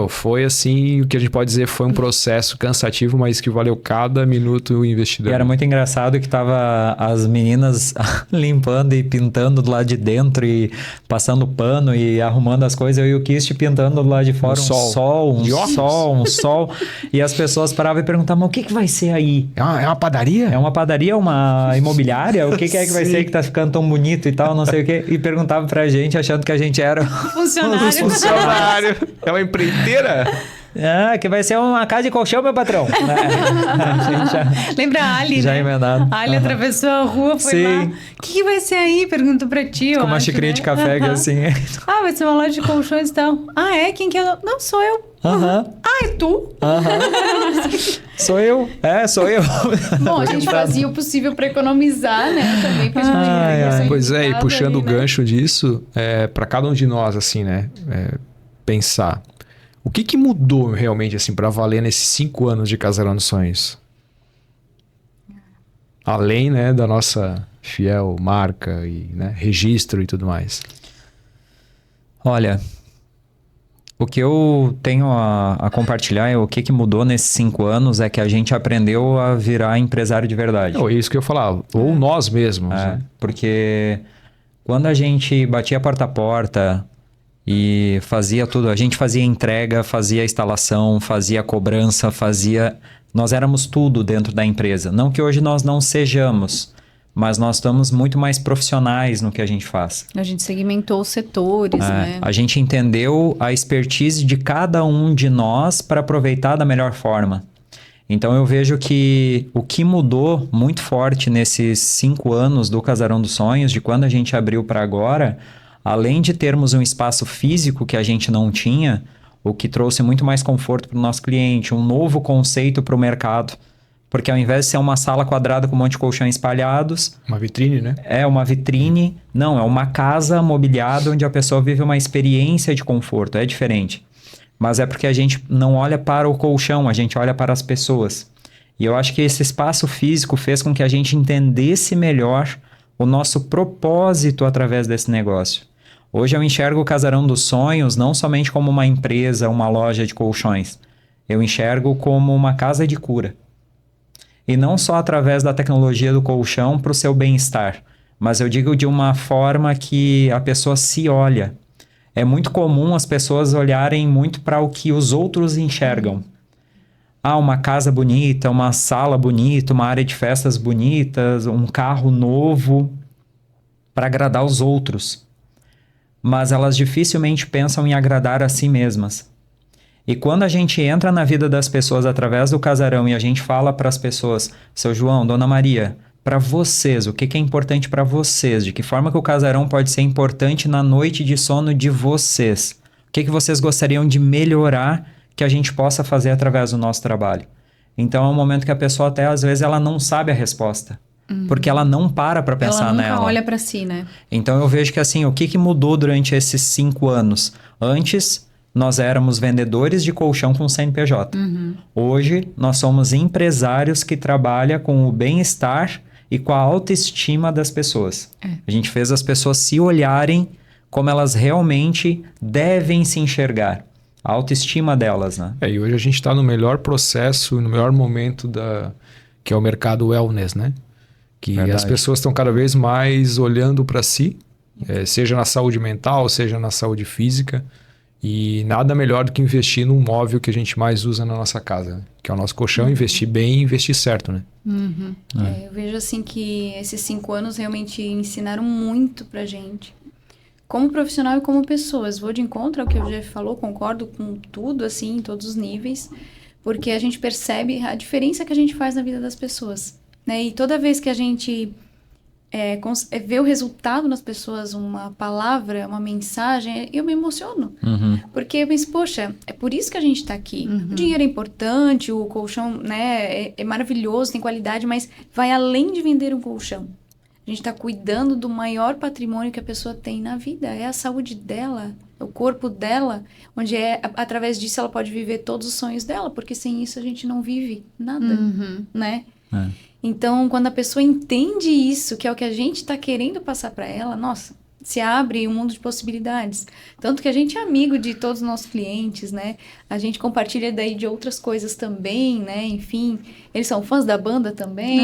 Foi assim, o que a gente pode dizer foi um processo cansativo, mas que valeu cada minuto investido. E era muito engraçado que tava as meninas limpando e pintando do lado de dentro e passando pano e arrumando as coisas, eu e o Kist pintando do lado de fora, um sol. E as pessoas paravam e perguntavam, mas o que vai ser aí? É uma padaria? É uma padaria, uma imobiliária? O que é que vai ser que tá ficando tão bonito e tal, não sei o quê? E perguntavam pra gente, achando que a gente era Funcionário. É uma empreiteira? Que vai ser uma casa de colchão, meu patrão. Lembra a Ali, já né? emendado. A Ali atravessou a rua, foi lá. O que vai ser aí? Perguntou pra ti, Com uma xicrinha de café, que assim... vai ser uma loja de colchões e tal. Quem que é? Não, sou eu. É tu? Sou eu. Sou eu. Bom, a gente fazia o possível para economizar, né? Também pra gente Pois é, e puxando o gancho disso, para cada um de nós, assim, né? Pensar. O que mudou realmente, assim, para valer nesses 5 anos de Casarão dos Sonhos? Além, né, da nossa fiel marca e, né, registro e tudo mais. Olha, o que eu tenho a compartilhar é o que mudou nesses 5 anos é que a gente aprendeu a virar empresário de verdade. É isso que eu falava. Ou nós mesmos, né? Porque quando a gente batia porta a porta e fazia tudo, a gente fazia entrega, fazia instalação, fazia cobrança, nós éramos tudo dentro da empresa. Não que hoje nós não sejamos, mas nós estamos muito mais profissionais no que a gente faz. A gente segmentou os setores, né? A gente entendeu a expertise de cada um de nós para aproveitar da melhor forma. Então eu vejo que o que mudou muito forte nesses 5 anos do Casarão dos Sonhos, de quando a gente abriu para agora, além de termos um espaço físico que a gente não tinha, o que trouxe muito mais conforto para o nosso cliente, um novo conceito para o mercado. Porque ao invés de ser uma sala quadrada com um monte de colchões espalhados... Uma vitrine, né? É uma vitrine. Não, é uma casa mobiliada onde a pessoa vive uma experiência de conforto. É diferente. Mas é porque a gente não olha para o colchão, a gente olha para as pessoas. E eu acho que esse espaço físico fez com que a gente entendesse melhor o nosso propósito através desse negócio. Hoje eu enxergo o Casarão dos Sonhos não somente como uma empresa, uma loja de colchões. Eu enxergo como uma casa de cura. E não só através da tecnologia do colchão para o seu bem-estar, mas eu digo de uma forma que a pessoa se olha. É muito comum as pessoas olharem muito para o que os outros enxergam. Uma casa bonita, uma sala bonita, uma área de festas bonitas, um carro novo para agradar os outros. Mas elas dificilmente pensam em agradar a si mesmas. E quando a gente entra na vida das pessoas através do casarão e a gente fala para as pessoas, seu João, Dona Maria, para vocês, o que é importante para vocês? De que forma que o casarão pode ser importante na noite de sono de vocês? O que vocês gostariam de melhorar que a gente possa fazer através do nosso trabalho? Então é um momento que a pessoa até às vezes ela não sabe a resposta. Porque ela não para pensar nela. Ela nunca olha para si, né? Então eu vejo que assim, o que mudou durante esses 5 anos? Antes, nós éramos vendedores de colchão com CNPJ. Hoje, nós somos empresários que trabalham com o bem-estar e com a autoestima das pessoas. A gente fez as pessoas se olharem como elas realmente devem se enxergar. A autoestima delas, né? E hoje a gente está no melhor processo, no melhor momento que é o mercado wellness, né? Que Verdade. As pessoas estão cada vez mais olhando para si, seja na saúde mental, seja na saúde física. E nada melhor do que investir num móvel que a gente mais usa na nossa casa, né? Que é o nosso colchão, investir bem e investir certo, né? Eu vejo assim que esses 5 anos realmente ensinaram muito pra gente. Como profissional e como pessoas. Vou de encontro ao que o Jeff falou, concordo com tudo, assim, em todos os níveis. Porque a gente percebe a diferença que a gente faz na vida das pessoas. Né? E toda vez que a gente vê o resultado nas pessoas, uma palavra, uma mensagem, eu me emociono. Porque eu penso, poxa, é por isso que a gente está aqui. O dinheiro é importante, o colchão, né, é maravilhoso, tem qualidade, mas vai além de vender um colchão. A gente está cuidando do maior patrimônio que a pessoa tem na vida. É a saúde dela, o corpo dela, onde através disso ela pode viver todos os sonhos dela, porque sem isso a gente não vive nada, né? Então, quando a pessoa entende isso, que é o que a gente está querendo passar para ela, nossa, se abre um mundo de possibilidades. Tanto que a gente é amigo de todos os nossos clientes, né? A gente compartilha daí de outras coisas também, né? Enfim, eles são fãs da banda também.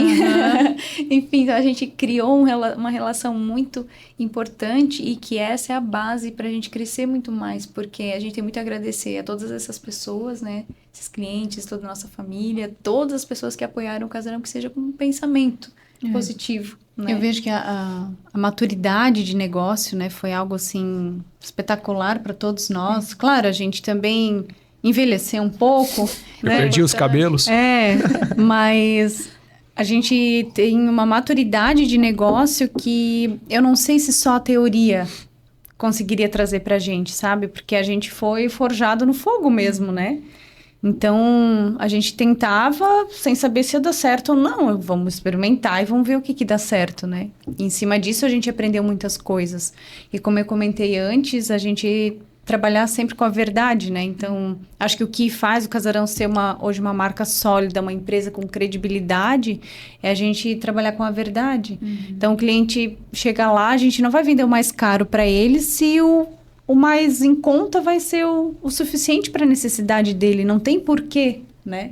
Enfim, então a gente criou uma relação muito importante e que essa é a base para a gente crescer muito mais, porque a gente tem muito a agradecer a todas essas pessoas, né? Esses clientes, toda a nossa família, todas as pessoas que apoiaram o Casarão, que seja com um pensamento positivo. Né? Eu vejo que a maturidade de negócio, né, foi algo assim espetacular para todos nós. Claro, a gente também envelheceu um pouco. Eu perdi os cabelos. Mas a gente tem uma maturidade de negócio que eu não sei se só a teoria conseguiria trazer pra gente, sabe? Porque a gente foi forjado no fogo mesmo, né? Então, a gente tentava sem saber se ia dar certo ou não. Vamos experimentar e vamos ver o que dá certo, né? E em cima disso, a gente aprendeu muitas coisas. E como eu comentei antes, a gente trabalhar sempre com a verdade, né? Então, acho que o que faz o Casarão ser hoje uma marca sólida, uma empresa com credibilidade, é a gente trabalhar com a verdade. Então, o cliente chega lá, a gente não vai vender o mais caro para ele se o mais em conta vai ser o suficiente para a necessidade dele, não tem porquê, né?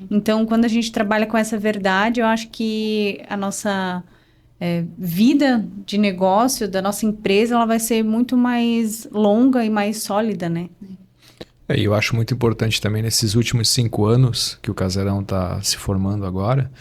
Então, quando a gente trabalha com essa verdade, eu acho que a nossa vida de negócio da nossa empresa, ela vai ser muito mais longa e mais sólida, né? E eu acho muito importante também nesses últimos 5 anos que o Casarão está se formando agora,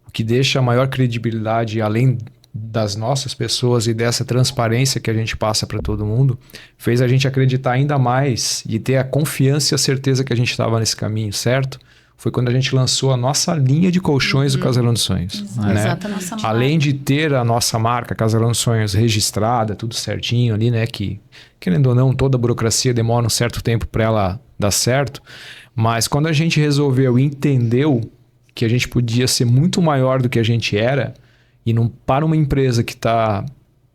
o que deixa a maior credibilidade, além das nossas pessoas e dessa transparência que a gente passa para todo mundo, fez a gente acreditar ainda mais e ter a confiança e a certeza que a gente estava nesse caminho, certo? Foi quando a gente lançou a nossa linha de colchões do Casarão dos Sonhos. Né? Exato, a nossa marca. Além de ter a nossa marca Casarão dos Sonhos registrada, tudo certinho ali, né? Que, querendo ou não, toda a burocracia demora um certo tempo para ela dar certo. Mas quando a gente resolveu e entendeu que a gente podia ser muito maior do que a gente era, e não para uma empresa que está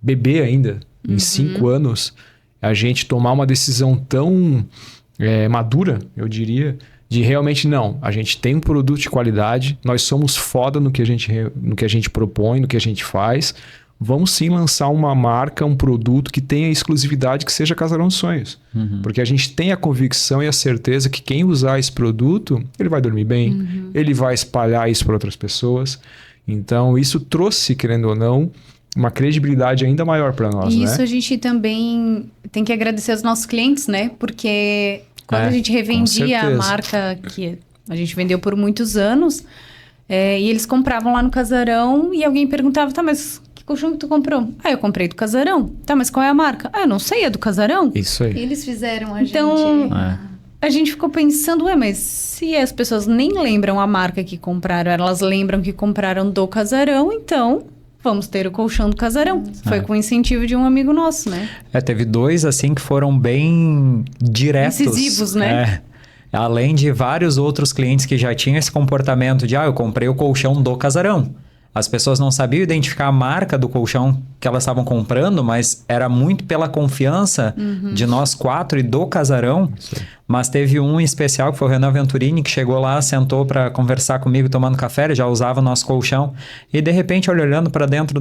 bebê ainda, em 5 anos, a gente tomar uma decisão tão madura, eu diria, de realmente não, a gente tem um produto de qualidade, nós somos foda no que a gente propõe, no que a gente faz, vamos sim lançar uma marca, um produto que tenha exclusividade, que seja Casarão dos Sonhos. Porque a gente tem a convicção e a certeza que quem usar esse produto, ele vai dormir bem, ele vai espalhar isso para outras pessoas. Então, isso trouxe, querendo ou não, uma credibilidade ainda maior para nós, e isso né? a gente também tem que agradecer aos nossos clientes, né? Porque quando a gente revendia a marca que a gente vendeu por muitos anos, e eles compravam lá no Casarão e alguém perguntava, tá, mas que colchão que tu comprou? Ah, eu comprei do Casarão. Tá, mas qual é a marca? Ah, eu não sei, é do Casarão? Isso aí. E eles fizeram a Então, gente... a gente ficou pensando, mas se as pessoas nem lembram a marca que compraram, elas lembram que compraram do Casarão, então vamos ter o colchão do Casarão. Foi com o incentivo de um amigo nosso, né? Teve 2, assim, que foram bem diretos. Incisivos, né? Além de vários outros clientes que já tinham esse comportamento de, eu comprei o colchão do Casarão. As pessoas não sabiam identificar a marca do colchão que elas estavam comprando, mas era muito pela confiança de nós 4 e do Casarão. Mas teve um em especial, que foi o Renan Venturini, que chegou lá, sentou para conversar comigo tomando café, ele já usava o nosso colchão. E de repente, olhando para dentro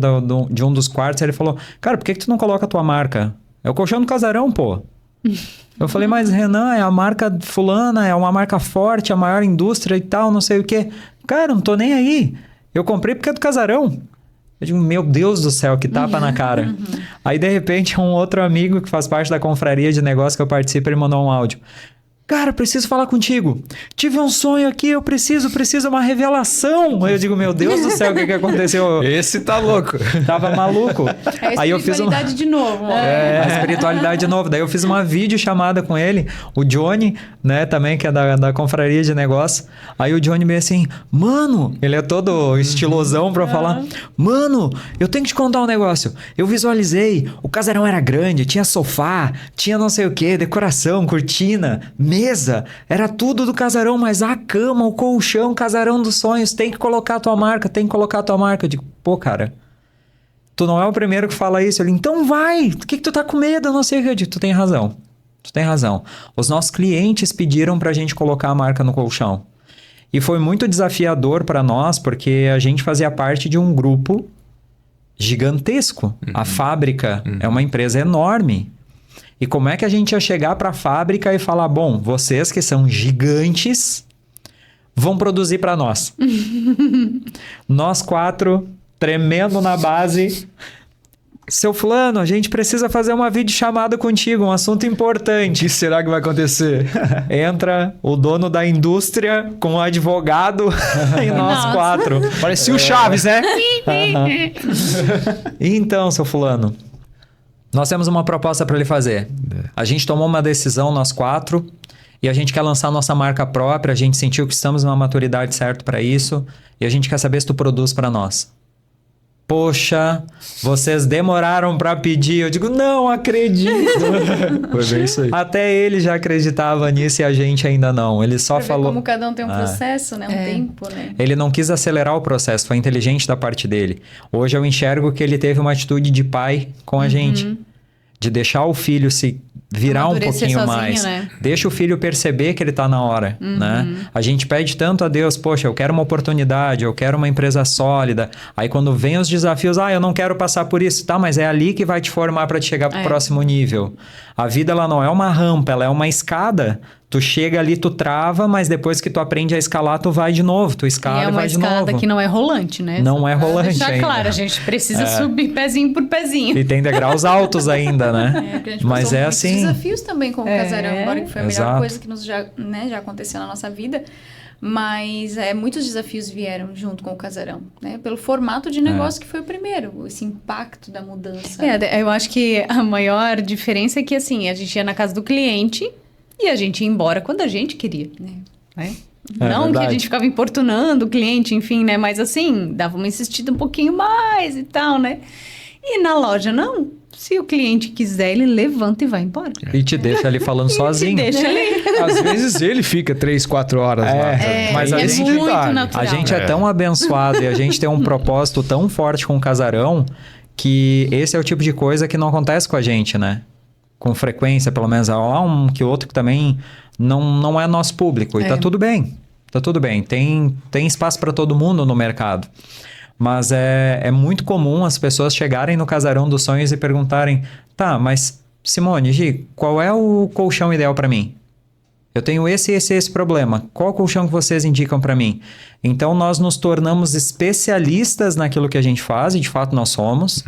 de um dos quartos, ele falou, cara, por que tu não coloca a tua marca? É o colchão do Casarão, pô. Eu falei, mas Renan, é a marca fulana, é uma marca forte, a maior indústria e tal, não sei o quê. Cara, não tô nem aí. Eu comprei porque é do Casarão. Eu digo, meu Deus do céu, que tapa na cara. Aí, de repente, um outro amigo que faz parte da confraria de negócio que eu participo, ele mandou um áudio. Cara, preciso falar contigo. Tive um sonho aqui, eu preciso uma revelação. Aí eu digo, meu Deus do céu, o que aconteceu? Esse tá louco. Tava maluco. Aí eu fiz de novo. A espiritualidade de novo. Daí eu fiz uma videochamada com ele, o Johnny, né, também, que é da confraria de negócio. Aí o Johnny meio assim, mano, ele é todo estilosão pra falar, mano, eu tenho que te contar um negócio. Eu visualizei, o Casarão era grande, tinha sofá, tinha não sei o que, decoração, cortina, mesa, era tudo do Casarão, mas a cama, o colchão, Casarão dos Sonhos, tem que colocar a tua marca, tem que colocar a tua marca. Eu digo, pô, cara, tu não é o primeiro que fala isso. Ele, então vai, o que tu tá com medo? Eu não sei o que. Eu digo, tu tem razão. Os nossos clientes pediram pra gente colocar a marca no colchão. E foi muito desafiador para nós, porque a gente fazia parte de um grupo gigantesco. A fábrica é uma empresa enorme. E como é que a gente ia chegar para a fábrica e falar, bom, vocês que são gigantes vão produzir para nós. Nós 4, tremendo na base. Seu fulano, a gente precisa fazer uma videochamada contigo, um assunto importante. O que será que vai acontecer? Entra o dono da indústria com o advogado e nós 4. Parecia o Chaves, né? Então, seu fulano, nós temos uma proposta para lhe fazer. A gente tomou uma decisão, nós 4, e a gente quer lançar nossa marca própria, a gente sentiu que estamos numa maturidade certa para isso, e a gente quer saber se tu produz para nós. Poxa, vocês demoraram para pedir. Eu digo, não acredito. Foi bem isso aí. Até ele já acreditava nisso e a gente ainda não. Ele só Pra ver falou... como cada um tem um processo, né? Um tempo, né? Ele não quis acelerar o processo, foi inteligente da parte dele. Hoje eu enxergo que ele teve uma atitude de pai com a gente. De deixar o filho se virar um Amadurecer pouquinho sozinho, mais. né? Deixa o filho perceber que ele tá na hora, né? A gente pede tanto a Deus, poxa, eu quero uma oportunidade, eu quero uma empresa sólida. Aí quando vem os desafios, eu não quero passar por isso. Tá, mas é ali que vai te formar para te chegar pro próximo nível. A vida, ela não é uma rampa, ela é uma escada. Tu chega ali, tu trava, mas depois que tu aprende a escalar, tu vai de novo. Tu escala e vai de novo. É uma escada que não é rolante, né? Não é rolante deixar ainda. claro, a gente precisa subir pezinho por pezinho. E tem degraus altos ainda, né? Porque a gente Mas passou é muitos assim. desafios também com o casarão, agora que foi a melhor Exato. coisa que nos já aconteceu na nossa vida. Mas muitos desafios vieram junto com o casarão, né? Pelo formato de negócio que foi o primeiro, esse impacto da mudança. Eu acho que a maior diferença é que, assim, a gente ia na casa do cliente e a gente ia embora quando a gente queria, né? Não que a verdade. gente ficava importunando o cliente, enfim, né? Mas assim, dava uma insistida um pouquinho mais e tal, né? E na loja, não. Se o cliente quiser, ele levanta e vai embora. E te deixa ali falando sozinho. Deixa ali. Às vezes ele fica 3, 4 horas lá. Mas a é gente muito a natural. gente é tão abençoado e a gente tem um propósito tão forte com o casarão que esse é o tipo de coisa que não acontece com a gente, né? Com frequência, pelo menos. Há um que outro que também não é nosso público. E tá tudo bem. Tá tudo bem. Tem espaço para todo mundo no mercado. Mas é muito comum as pessoas chegarem no casarão dos sonhos e perguntarem: tá, mas Simone, Gi, qual é o colchão ideal para mim? Eu tenho esse problema. Qual colchão que vocês indicam para mim? Então, nós nos tornamos especialistas naquilo que a gente faz, e de fato nós somos.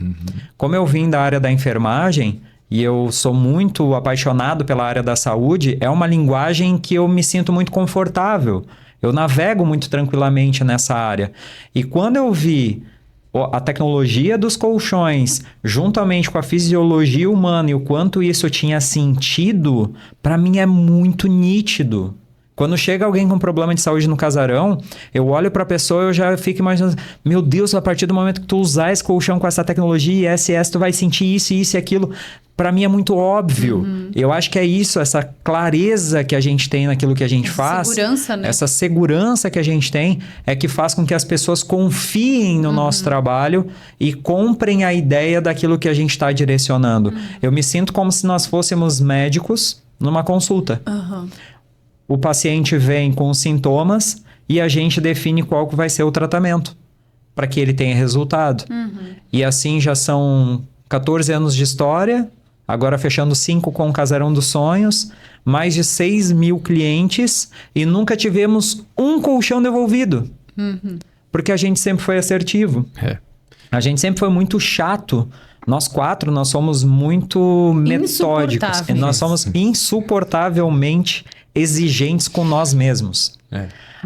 Como eu vim da área da enfermagem, e eu sou muito apaixonado pela área da saúde, é uma linguagem que eu me sinto muito confortável. Eu navego muito tranquilamente nessa área. E quando eu vi a tecnologia dos colchões, juntamente com a fisiologia humana e o quanto isso tinha sentido, para mim é muito nítido. Quando chega alguém com problema de saúde no casarão, eu olho para a pessoa e eu já fico imaginando, meu Deus, a partir do momento que tu usar esse colchão com essa tecnologia ISS, tu vai sentir isso, isso e aquilo. Para mim é muito óbvio. Eu acho que é isso, essa clareza que a gente tem naquilo que a gente faz. Segurança, né? Essa segurança que a gente tem é que faz com que as pessoas confiem no nosso trabalho e comprem a ideia daquilo que a gente está direcionando. Eu me sinto como se nós fôssemos médicos numa consulta. O paciente vem com sintomas e a gente define qual que vai ser o tratamento para que ele tenha resultado. E assim já são 14 anos de história, agora fechando 5 com o Casarão dos Sonhos, mais de 6 mil clientes e nunca tivemos um colchão devolvido. Porque a gente sempre foi assertivo. A gente sempre foi muito chato. Nós 4, nós somos muito metódicos. Nós somos insuportavelmente exigentes com nós mesmos.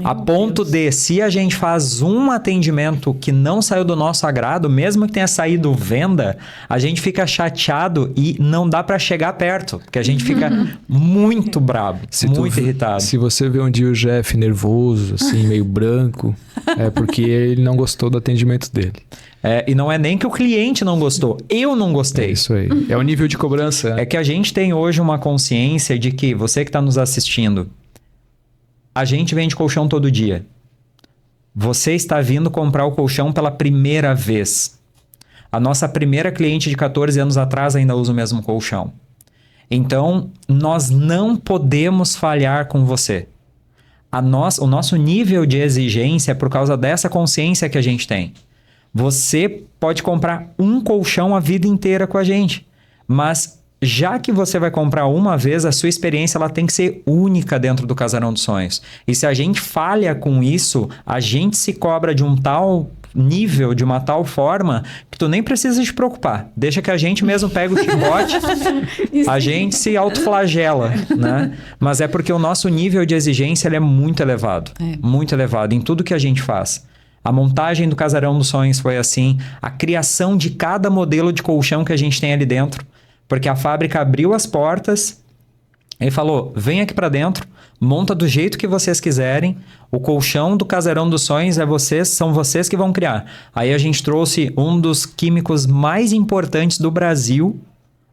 A ponto de, se a gente faz um atendimento que não saiu do nosso agrado, mesmo que tenha saído venda, a gente fica chateado e não dá para chegar perto, porque a gente fica muito brabo, muito irritado. Se você vê um dia o Jeff nervoso, assim, meio branco, é porque ele não gostou do atendimento dele. E não é nem que o cliente não gostou, eu não gostei. É isso aí. É o nível de cobrança. É que a gente tem hoje uma consciência de que, você que está nos assistindo, a gente vende colchão todo dia. Você está vindo comprar o colchão pela primeira vez. A nossa primeira cliente de 14 anos atrás ainda usa o mesmo colchão. Então, nós não podemos falhar com você. O nosso nível de exigência é por causa dessa consciência que a gente tem. Você pode comprar um colchão a vida inteira com a gente, mas já que você vai comprar uma vez, a sua experiência ela tem que ser única dentro do Casarão dos Sonhos. E se a gente falha com isso, a gente se cobra de um tal nível, de uma tal forma, que tu nem precisa te preocupar. Deixa que a gente mesmo pega o chicote, a gente se autoflagela, né? Mas é porque o nosso nível de exigência ele é muito elevado. Muito elevado em tudo que a gente faz. A montagem do Casarão dos Sonhos foi assim. A criação de cada modelo de colchão que a gente tem ali dentro. Porque a fábrica abriu as portas e falou, vem aqui para dentro, monta do jeito que vocês quiserem. O colchão do Casarão dos Sonhos são vocês que vão criar. Aí a gente trouxe um dos químicos mais importantes do Brasil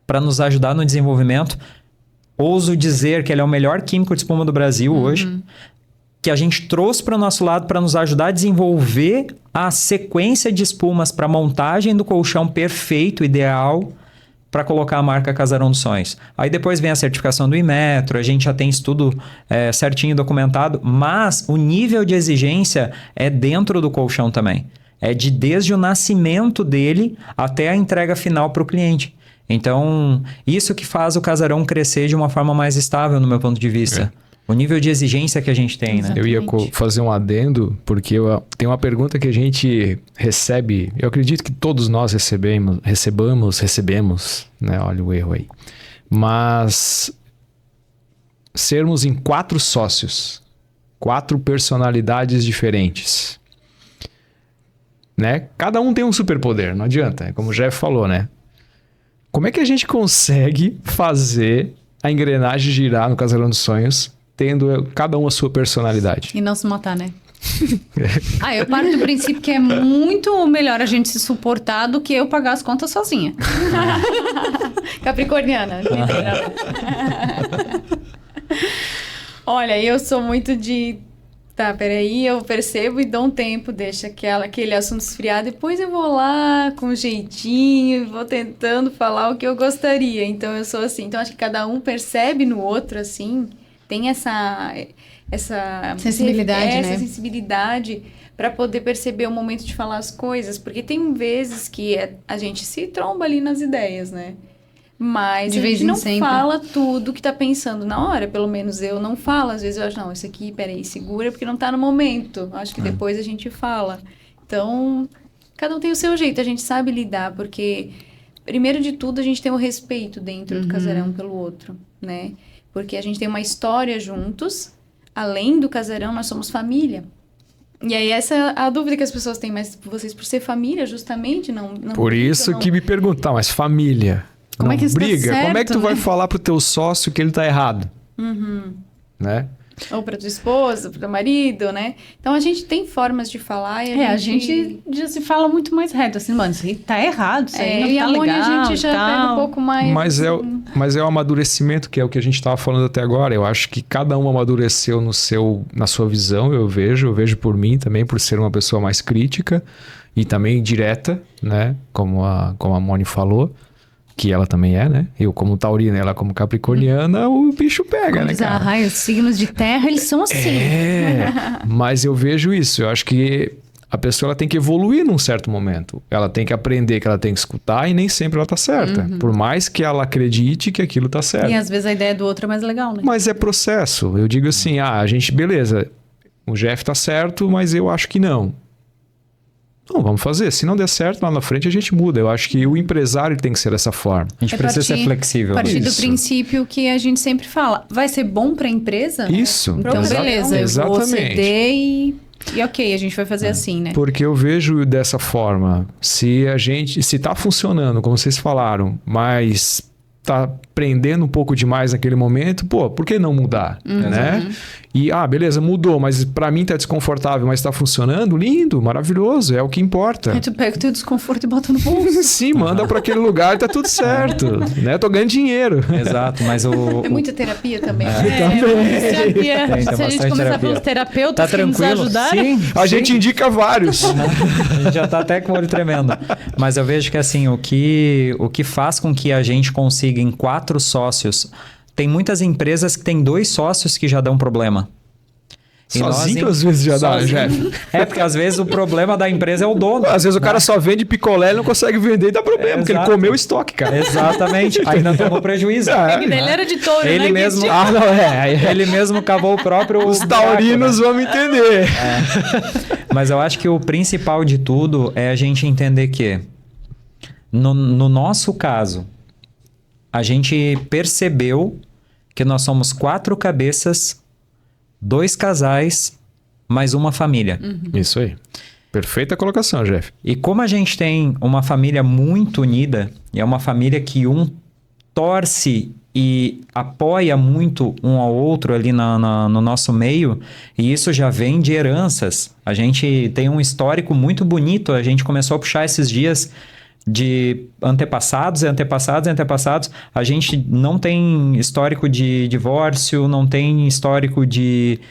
para nos ajudar no desenvolvimento. Ouso dizer que ele é o melhor químico de espuma do Brasil hoje. Que a gente trouxe para o nosso lado para nos ajudar a desenvolver a sequência de espumas para a montagem do colchão perfeito, ideal, para colocar a marca Casarão dos Sonhos. Aí depois vem a certificação do Inmetro, a gente já tem isso tudo certinho documentado, mas o nível de exigência é dentro do colchão também. É desde o nascimento dele até a entrega final para o cliente. Então, isso que faz o casarão crescer de uma forma mais estável, no meu ponto de vista. O nível de exigência que a gente tem, né? Eu ia fazer um adendo, porque tem uma pergunta que a gente recebe, eu acredito que todos nós recebemos, né? Olha o erro aí. Mas sermos em 4 sócios, 4 personalidades diferentes, né? Cada um tem um superpoder, não adianta, como o Jeff falou, né? Como é que a gente consegue fazer a engrenagem girar no Casarão dos Sonhos tendo cada um a sua personalidade? E não se matar, né? Eu parto do princípio que é muito melhor a gente se suportar do que eu pagar as contas sozinha. Capricorniana. Olha, eu sou muito de... Tá, peraí, eu percebo e dou um tempo, deixa aquele assunto esfriar, depois eu vou lá com jeitinho e vou tentando falar o que eu gostaria. Então, eu sou assim. Então, acho que cada um percebe no outro, assim, tem essa sensibilidade, né? Essa sensibilidade para poder perceber o momento de falar as coisas. Porque tem vezes que a gente se tromba ali nas ideias, né? Mas a gente não fala tudo que tá pensando na hora. Pelo menos eu não falo. Às vezes eu acho, não, isso aqui, peraí, segura, porque não tá no momento. Acho que depois a gente fala. Então, cada um tem o seu jeito. A gente sabe lidar, porque, primeiro de tudo, a gente tem o respeito dentro do casarão pelo outro, né? Porque a gente tem uma história juntos. Além do casarão, nós somos família. E aí, essa é a dúvida que as pessoas têm. Mas vocês, por ser família, justamente, não por isso que me perguntam, mas família... Como é que isso briga? tá certo, como é que tu vai né? falar pro teu sócio que ele tá errado? Né? Ou pra tua esposa, pro teu marido, né? Então, a gente tem formas de falar e a gente já se fala muito mais reto, assim, mano, isso aí tá errado, isso aí não e tá a Mônia legal, a gente já pega um pouco mais... Mas é o amadurecimento, que é o que a gente tava falando até agora. Eu acho que cada um amadureceu na sua visão, eu vejo por mim também, por ser uma pessoa mais crítica e também direta, né? Como a Mônia falou. Que ela também é, né? Eu como taurina, ela como capricorniana, o bicho pega, né, cara? Os signos de terra, eles são assim. Mas eu vejo isso. Eu acho que a pessoa ela tem que evoluir num certo momento. Ela tem que aprender que ela tem que escutar e nem sempre ela tá certa. Por mais que ela acredite que aquilo tá certo. E às vezes a ideia do outro é mais legal, né? Mas é processo. Eu digo assim, a gente, beleza, o Jeff tá certo, mas eu acho que não. Não, vamos fazer. Se não der certo, lá na frente a gente muda. Eu acho que o empresário tem que ser dessa forma. A gente precisa ser flexível. Partir do princípio que a gente sempre fala, vai ser bom para a empresa? Isso. Então, beleza, eu vou ceder e ok, a gente vai fazer assim, né? Porque eu vejo dessa forma, se tá funcionando, como vocês falaram, mas tá prendendo um pouco demais naquele momento, por que não mudar, né? E, beleza, mudou, mas pra mim tá desconfortável, mas tá funcionando, lindo, maravilhoso, é o que importa. Aí tu pega o teu desconforto e bota no bolso. Sim, manda pra aquele lugar e tá tudo certo, né? Tô ganhando dinheiro. Exato, mas Tem muita terapia também. Terapia. Se a gente começar pelos terapeutas que nos ajudarem... Sim, a gente indica vários. A gente já tá até com o olho tremendo. Mas eu vejo que assim, o que faz com que a gente consiga em 4 sócios... Tem muitas empresas que têm 2 sócios que já dão problema. E sozinho às vezes já dá, Jeff. É, porque às vezes o problema da empresa é o dono. Às vezes o cara só vende picolé e não consegue vender e dá problema, porque ele comeu o estoque, cara. Exatamente. Ainda tomou prejuízo. Ele era de touro, Ele né? mesmo, ele mesmo cavou o próprio Os buraco, taurinos né? vão entender. Mas eu acho que o principal de tudo é a gente entender que, no nosso caso, a gente percebeu que nós somos 4 cabeças, 2 casais, mais uma família. Isso aí. Perfeita colocação, Jeff. E como a gente tem uma família muito unida, e é uma família que um torce e apoia muito um ao outro ali no nosso meio, e isso já vem de heranças. A gente tem um histórico muito bonito, a gente começou a puxar esses dias de antepassados. A gente não tem histórico de divórcio, não tem histórico de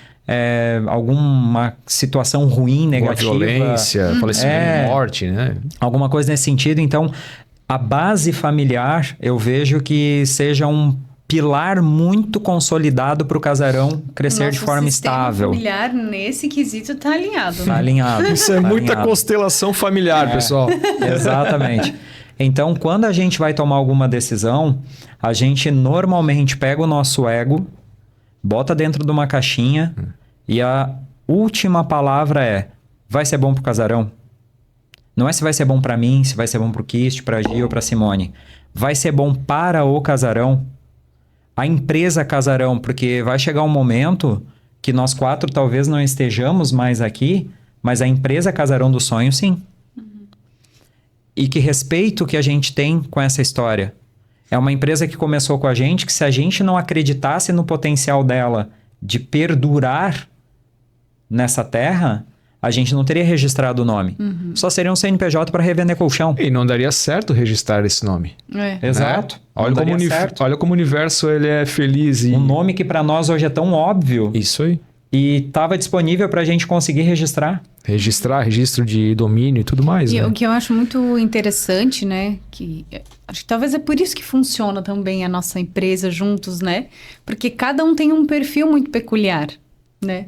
alguma situação ruim, negativa. Violência, falecimento, morte, né? Alguma coisa nesse sentido. Então, a base familiar, eu vejo que seja um pilar muito consolidado para o casarão crescer de forma estável. O familiar, nesse quesito, tá alinhado. Tá alinhado. Isso é muita constelação familiar, pessoal. Exatamente. Então, quando a gente vai tomar alguma decisão, a gente normalmente pega o nosso ego, bota dentro de uma caixinha e a última palavra é: vai ser bom pro casarão? Não é se vai ser bom para mim, se vai ser bom pro Kist, pra Gi ou pra Simone. Vai ser bom para o casarão? A empresa casarão, porque vai chegar um momento que nós 4 talvez não estejamos mais aqui, mas a empresa casarão do sonho, sim. E que respeito que a gente tem com essa história. É uma empresa que começou com a gente, que se a gente não acreditasse no potencial dela de perdurar nessa terra, a gente não teria registrado o nome. Só seria um CNPJ para revender colchão. E não daria certo registrar esse nome. Exato. Né? Não Olha como o universo ele é feliz. Um nome que para nós hoje é tão óbvio. Isso aí. E estava disponível para a gente conseguir registrar. Registro de domínio e tudo mais. E né? o que eu acho muito interessante, né? Acho que talvez é por isso que funciona também a nossa empresa juntos, né? Porque cada um tem um perfil muito peculiar, né?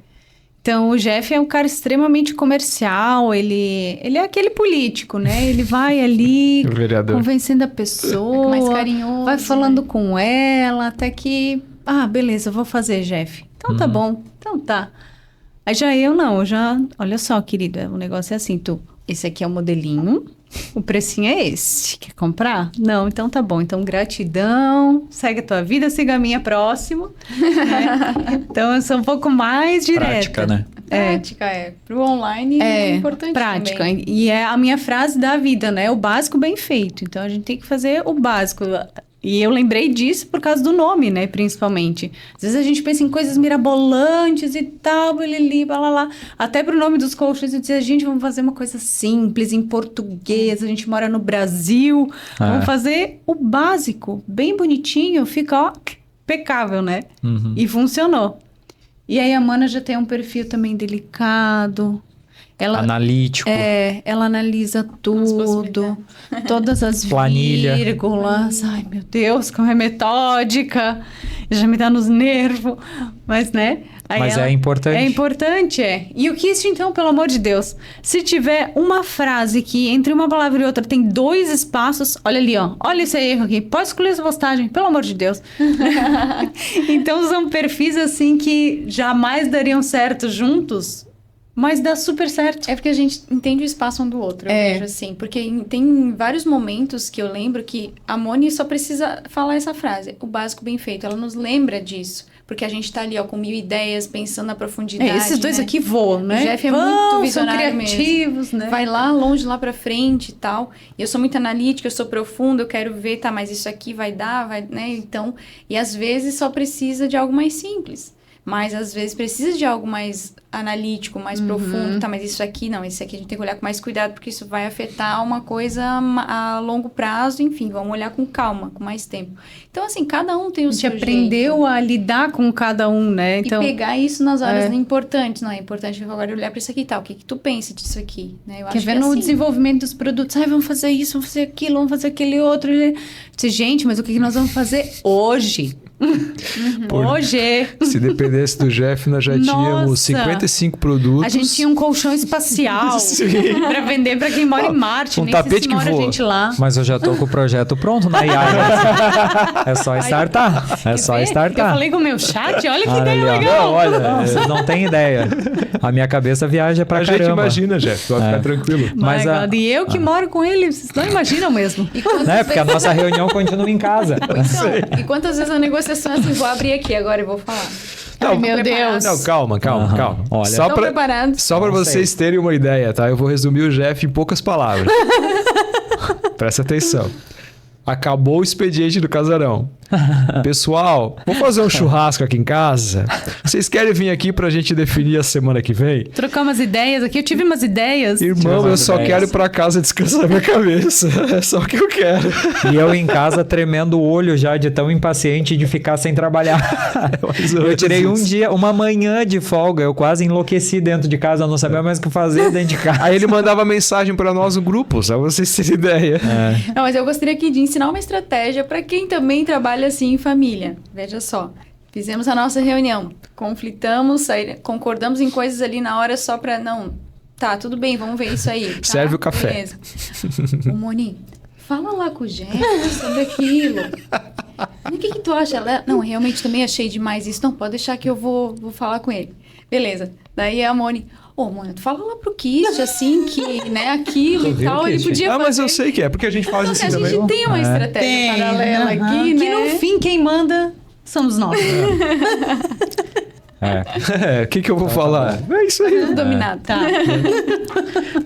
Então, o Jeff é um cara extremamente comercial, ele é aquele político, né? Ele vai ali convencendo a pessoa, mais carinhoso, vai falando com ela, até que, beleza, eu vou fazer, Jeff. Então tá bom, então tá. Aí já olha só, querida, o negócio é assim, esse aqui é o modelinho, o precinho é esse, quer comprar? Não, então tá bom, então gratidão, segue a tua vida, siga a minha próximo, né? Então eu sou um pouco mais direta. Prática, né? Prática, pro online é importante prática, também. E é a minha frase da vida, né? O básico bem feito, então a gente tem que fazer o básico. E eu lembrei disso por causa do nome, né? Principalmente. Às vezes a gente pensa em coisas mirabolantes e tal, blá, lá, lá. Até pro nome dos coaches, eu dizia, gente, vamos fazer uma coisa simples, em português, a gente mora no Brasil. Vamos fazer o básico, bem bonitinho, fica, impecável, né? E funcionou. E aí a Mana já tem um perfil também delicado. Analítico. Ela analisa tudo, todas as planilha, vírgulas. Ai, meu Deus, como é metódica. Já me dá nos nervos. Mas, né? Mas é importante. É importante, E o Kist, então, pelo amor de Deus, se tiver uma frase que entre uma palavra e outra tem 2 espaços, olha ali, ó. Olha esse erro aqui. Pode excluir essa postagem, pelo amor de Deus. Então, são perfis, assim, que jamais dariam certo juntos. Mas dá super certo. É porque a gente entende o espaço um do outro, eu vejo assim. Porque tem vários momentos que eu lembro que a Moni só precisa falar essa frase. O básico bem feito. Ela nos lembra disso. Porque a gente tá ali, ó, com 1000 ideias, pensando na profundidade. Esses dois aqui voam, né? O Jeff é muito visionário, são criativos, mesmo. Né? Vai lá longe, lá pra frente e tal. E eu sou muito analítica, eu sou profunda, eu quero ver, tá, mas isso aqui vai dar, né? Então, e às vezes só precisa de algo mais simples. Mas às vezes precisa de algo mais analítico, mais profundo, tá? Mas isso aqui não, esse aqui a gente tem que olhar com mais cuidado, porque isso vai afetar uma coisa a longo prazo, enfim, vamos olhar com calma, com mais tempo. Então, assim, cada um tem o seu jeito. A gente aprendeu a lidar com cada um, né? Então, e pegar isso nas áreas importantes, não é importante agora olhar para isso aqui e tal, o que tu pensa disso aqui, né? Eu Quer ver no desenvolvimento dos produtos, vamos fazer isso, vamos fazer aquilo, vamos fazer aquele outro. Gente, mas o que nós vamos fazer hoje? Hoje. Se dependesse do Jeff, nós já tínhamos Nossa. 55 produtos. A gente tinha um colchão espacial pra vender pra quem mora em Marte. Um Nem tapete sei se que mora voa. gente lá. Mas eu já tô com o projeto pronto na IA. É só startar. É só Eu startar. falei com o meu chat, olha que Olha ideia ali, ó. legal. Não, olha, Não, vocês não têm ideia. A minha cabeça viaja pra a caramba. gente imagina, Jeff. Vai ficar tranquilo. Mas My a- God, e eu que moro com ele, vocês não imaginam mesmo. E quantas Né? Porque a vezes- nossa reunião continua em casa. Então, e quantas vezes a negociação é assim, vou abrir aqui agora e vou falar. Ai, meu preparados. Deus. Não, calma. Aham. Olha. Só Estão pra, preparados? só pra Não vocês sei. terem uma ideia, tá? Eu vou resumir o Jeff em poucas palavras. Presta atenção. Acabou o expediente do casarão. Pessoal, vamos fazer um churrasco aqui em casa? Vocês querem vir aqui pra gente definir a semana que vem? Trocar umas ideias aqui. Eu tive umas ideias. Irmão, eu só quero ir pra casa descansar minha cabeça. É só o que eu quero. E eu em casa tremendo o olho já de tão impaciente de ficar sem trabalhar. Eu tirei um dia, uma manhã de folga. Eu quase enlouqueci dentro de casa. Eu não sabia mais o que fazer dentro de casa. Aí ele mandava mensagem pra nós no grupo, só pra vocês terem ideia. Não, mas eu gostaria aqui de ensinar uma estratégia para quem também trabalha assim em família. Veja só, fizemos a nossa reunião, conflitamos, concordamos em coisas ali na hora só para não... Tá, tudo bem, vamos ver isso aí. Tá? Serve o café. Beleza. Ô, Moni, fala lá com o Jeff sobre aquilo. E o que tu acha? Não, realmente também achei demais isso. Não, pode deixar que eu vou falar com ele. Beleza. Daí a Moni... Ô, Moni, tu fala lá pro Kist, assim, que, né, aquilo e tal. Ele podia Ah, mas eu fazer. sei que é, porque a gente faz assim A também. gente tem uma estratégia paralela aqui, né? Que no fim quem manda somos nós. É, o que eu vou falar? É isso aí. Tudo dominado. Tá.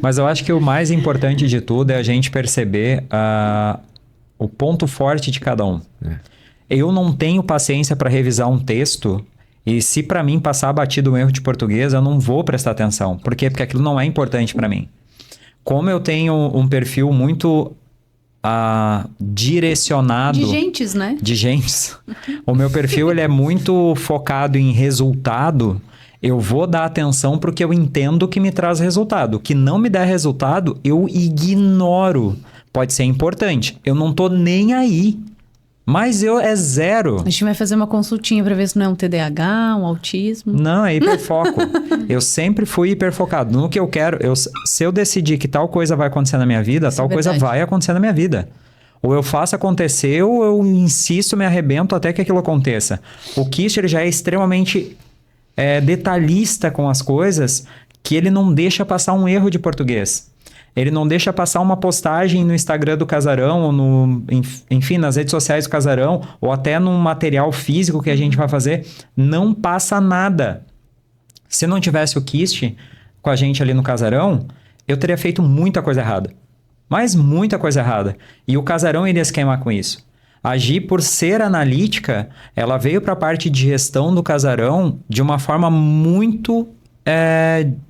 Mas eu acho que o mais importante de tudo é a gente perceber o ponto forte de cada um. Eu não tenho paciência para revisar um texto e se para mim passar batido um erro de português, eu não vou prestar atenção. Por quê? Porque aquilo não é importante para mim. Como eu tenho um perfil muito direcionado... De gentes, né? De gentes. O meu perfil ele é muito focado em resultado. Eu vou dar atenção para o que eu entendo que me traz resultado. O que não me der resultado, eu ignoro. Pode ser importante. Eu não tô nem aí. Mas é zero. A gente vai fazer uma consultinha pra ver se não é um TDAH, um autismo. Não, é hiperfoco. Eu sempre fui hiperfocado. No que eu quero, se eu decidir que tal coisa vai acontecer na minha vida, Isso tal é coisa verdade. vai acontecer na minha vida. Ou eu faço acontecer, ou eu insisto, me arrebento até que aquilo aconteça. O Kist, ele já é extremamente detalhista com as coisas, que ele não deixa passar um erro de português. Ele não deixa passar uma postagem no Instagram do Casarão, ou enfim, nas redes sociais do Casarão, ou até num material físico que a gente vai fazer. Não passa nada. Se não tivesse o Kist com a gente ali no Casarão, eu teria feito muita coisa errada. Mas muita coisa errada. E o Casarão iria se queimar com isso. A Gi, por ser analítica, ela veio para a parte de gestão do Casarão de uma forma muito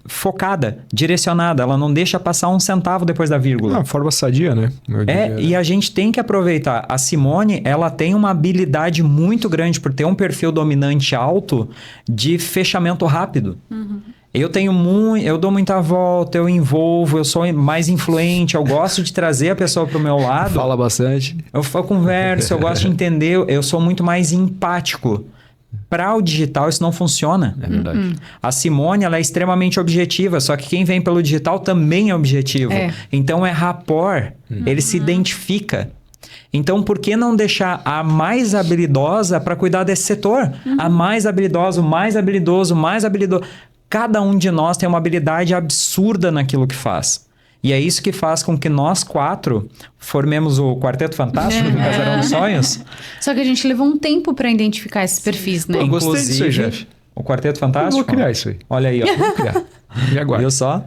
focada, direcionada. Ela não deixa passar um centavo depois da vírgula. Forma sadia, né? Eu diria. E a gente tem que aproveitar. A Simone, ela tem uma habilidade muito grande por ter um perfil dominante alto de fechamento rápido. Eu dou muita volta, eu envolvo, eu sou mais influente, eu gosto de trazer a pessoa para o meu lado. Fala bastante. Eu converso, eu gosto de entender, eu sou muito mais empático. Para o digital isso não funciona. É verdade. A Simone, ela é extremamente objetiva, só que quem vem pelo digital também é objetivo. É. Então é rapport, ele se identifica. Então por que não deixar a mais habilidosa para cuidar desse setor? A mais habilidosa, o mais habilidoso, o mais habilidoso. Cada um de nós tem uma habilidade absurda naquilo que faz. E é isso que faz com que nós 4 formemos o Quarteto Fantástico do Casarão dos Sonhos. Só que a gente levou um tempo pra identificar esses perfis, né? Eu gostei disso aí, Jeff. O Quarteto Eu Fantástico. vou criar isso aí. Olha aí, ó. Vou criar. Me aguarde. Viu só?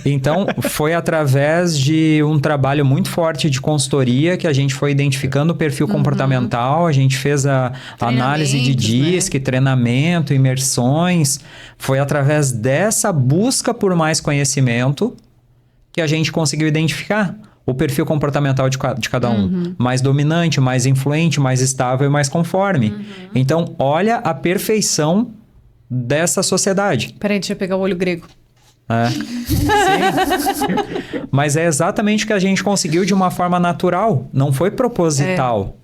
Então, foi através de um trabalho muito forte de consultoria que a gente foi identificando o perfil comportamental, a gente fez a análise de DISC, treinamento, imersões. Foi através dessa busca por mais conhecimento que a gente conseguiu identificar o perfil comportamental de cada um. Mais dominante, mais influente, mais estável e mais conforme. Então, olha a perfeição dessa sociedade. Peraí, deixa eu pegar o olho grego. Sim. Mas é exatamente o que a gente conseguiu de uma forma natural. Não foi proposital.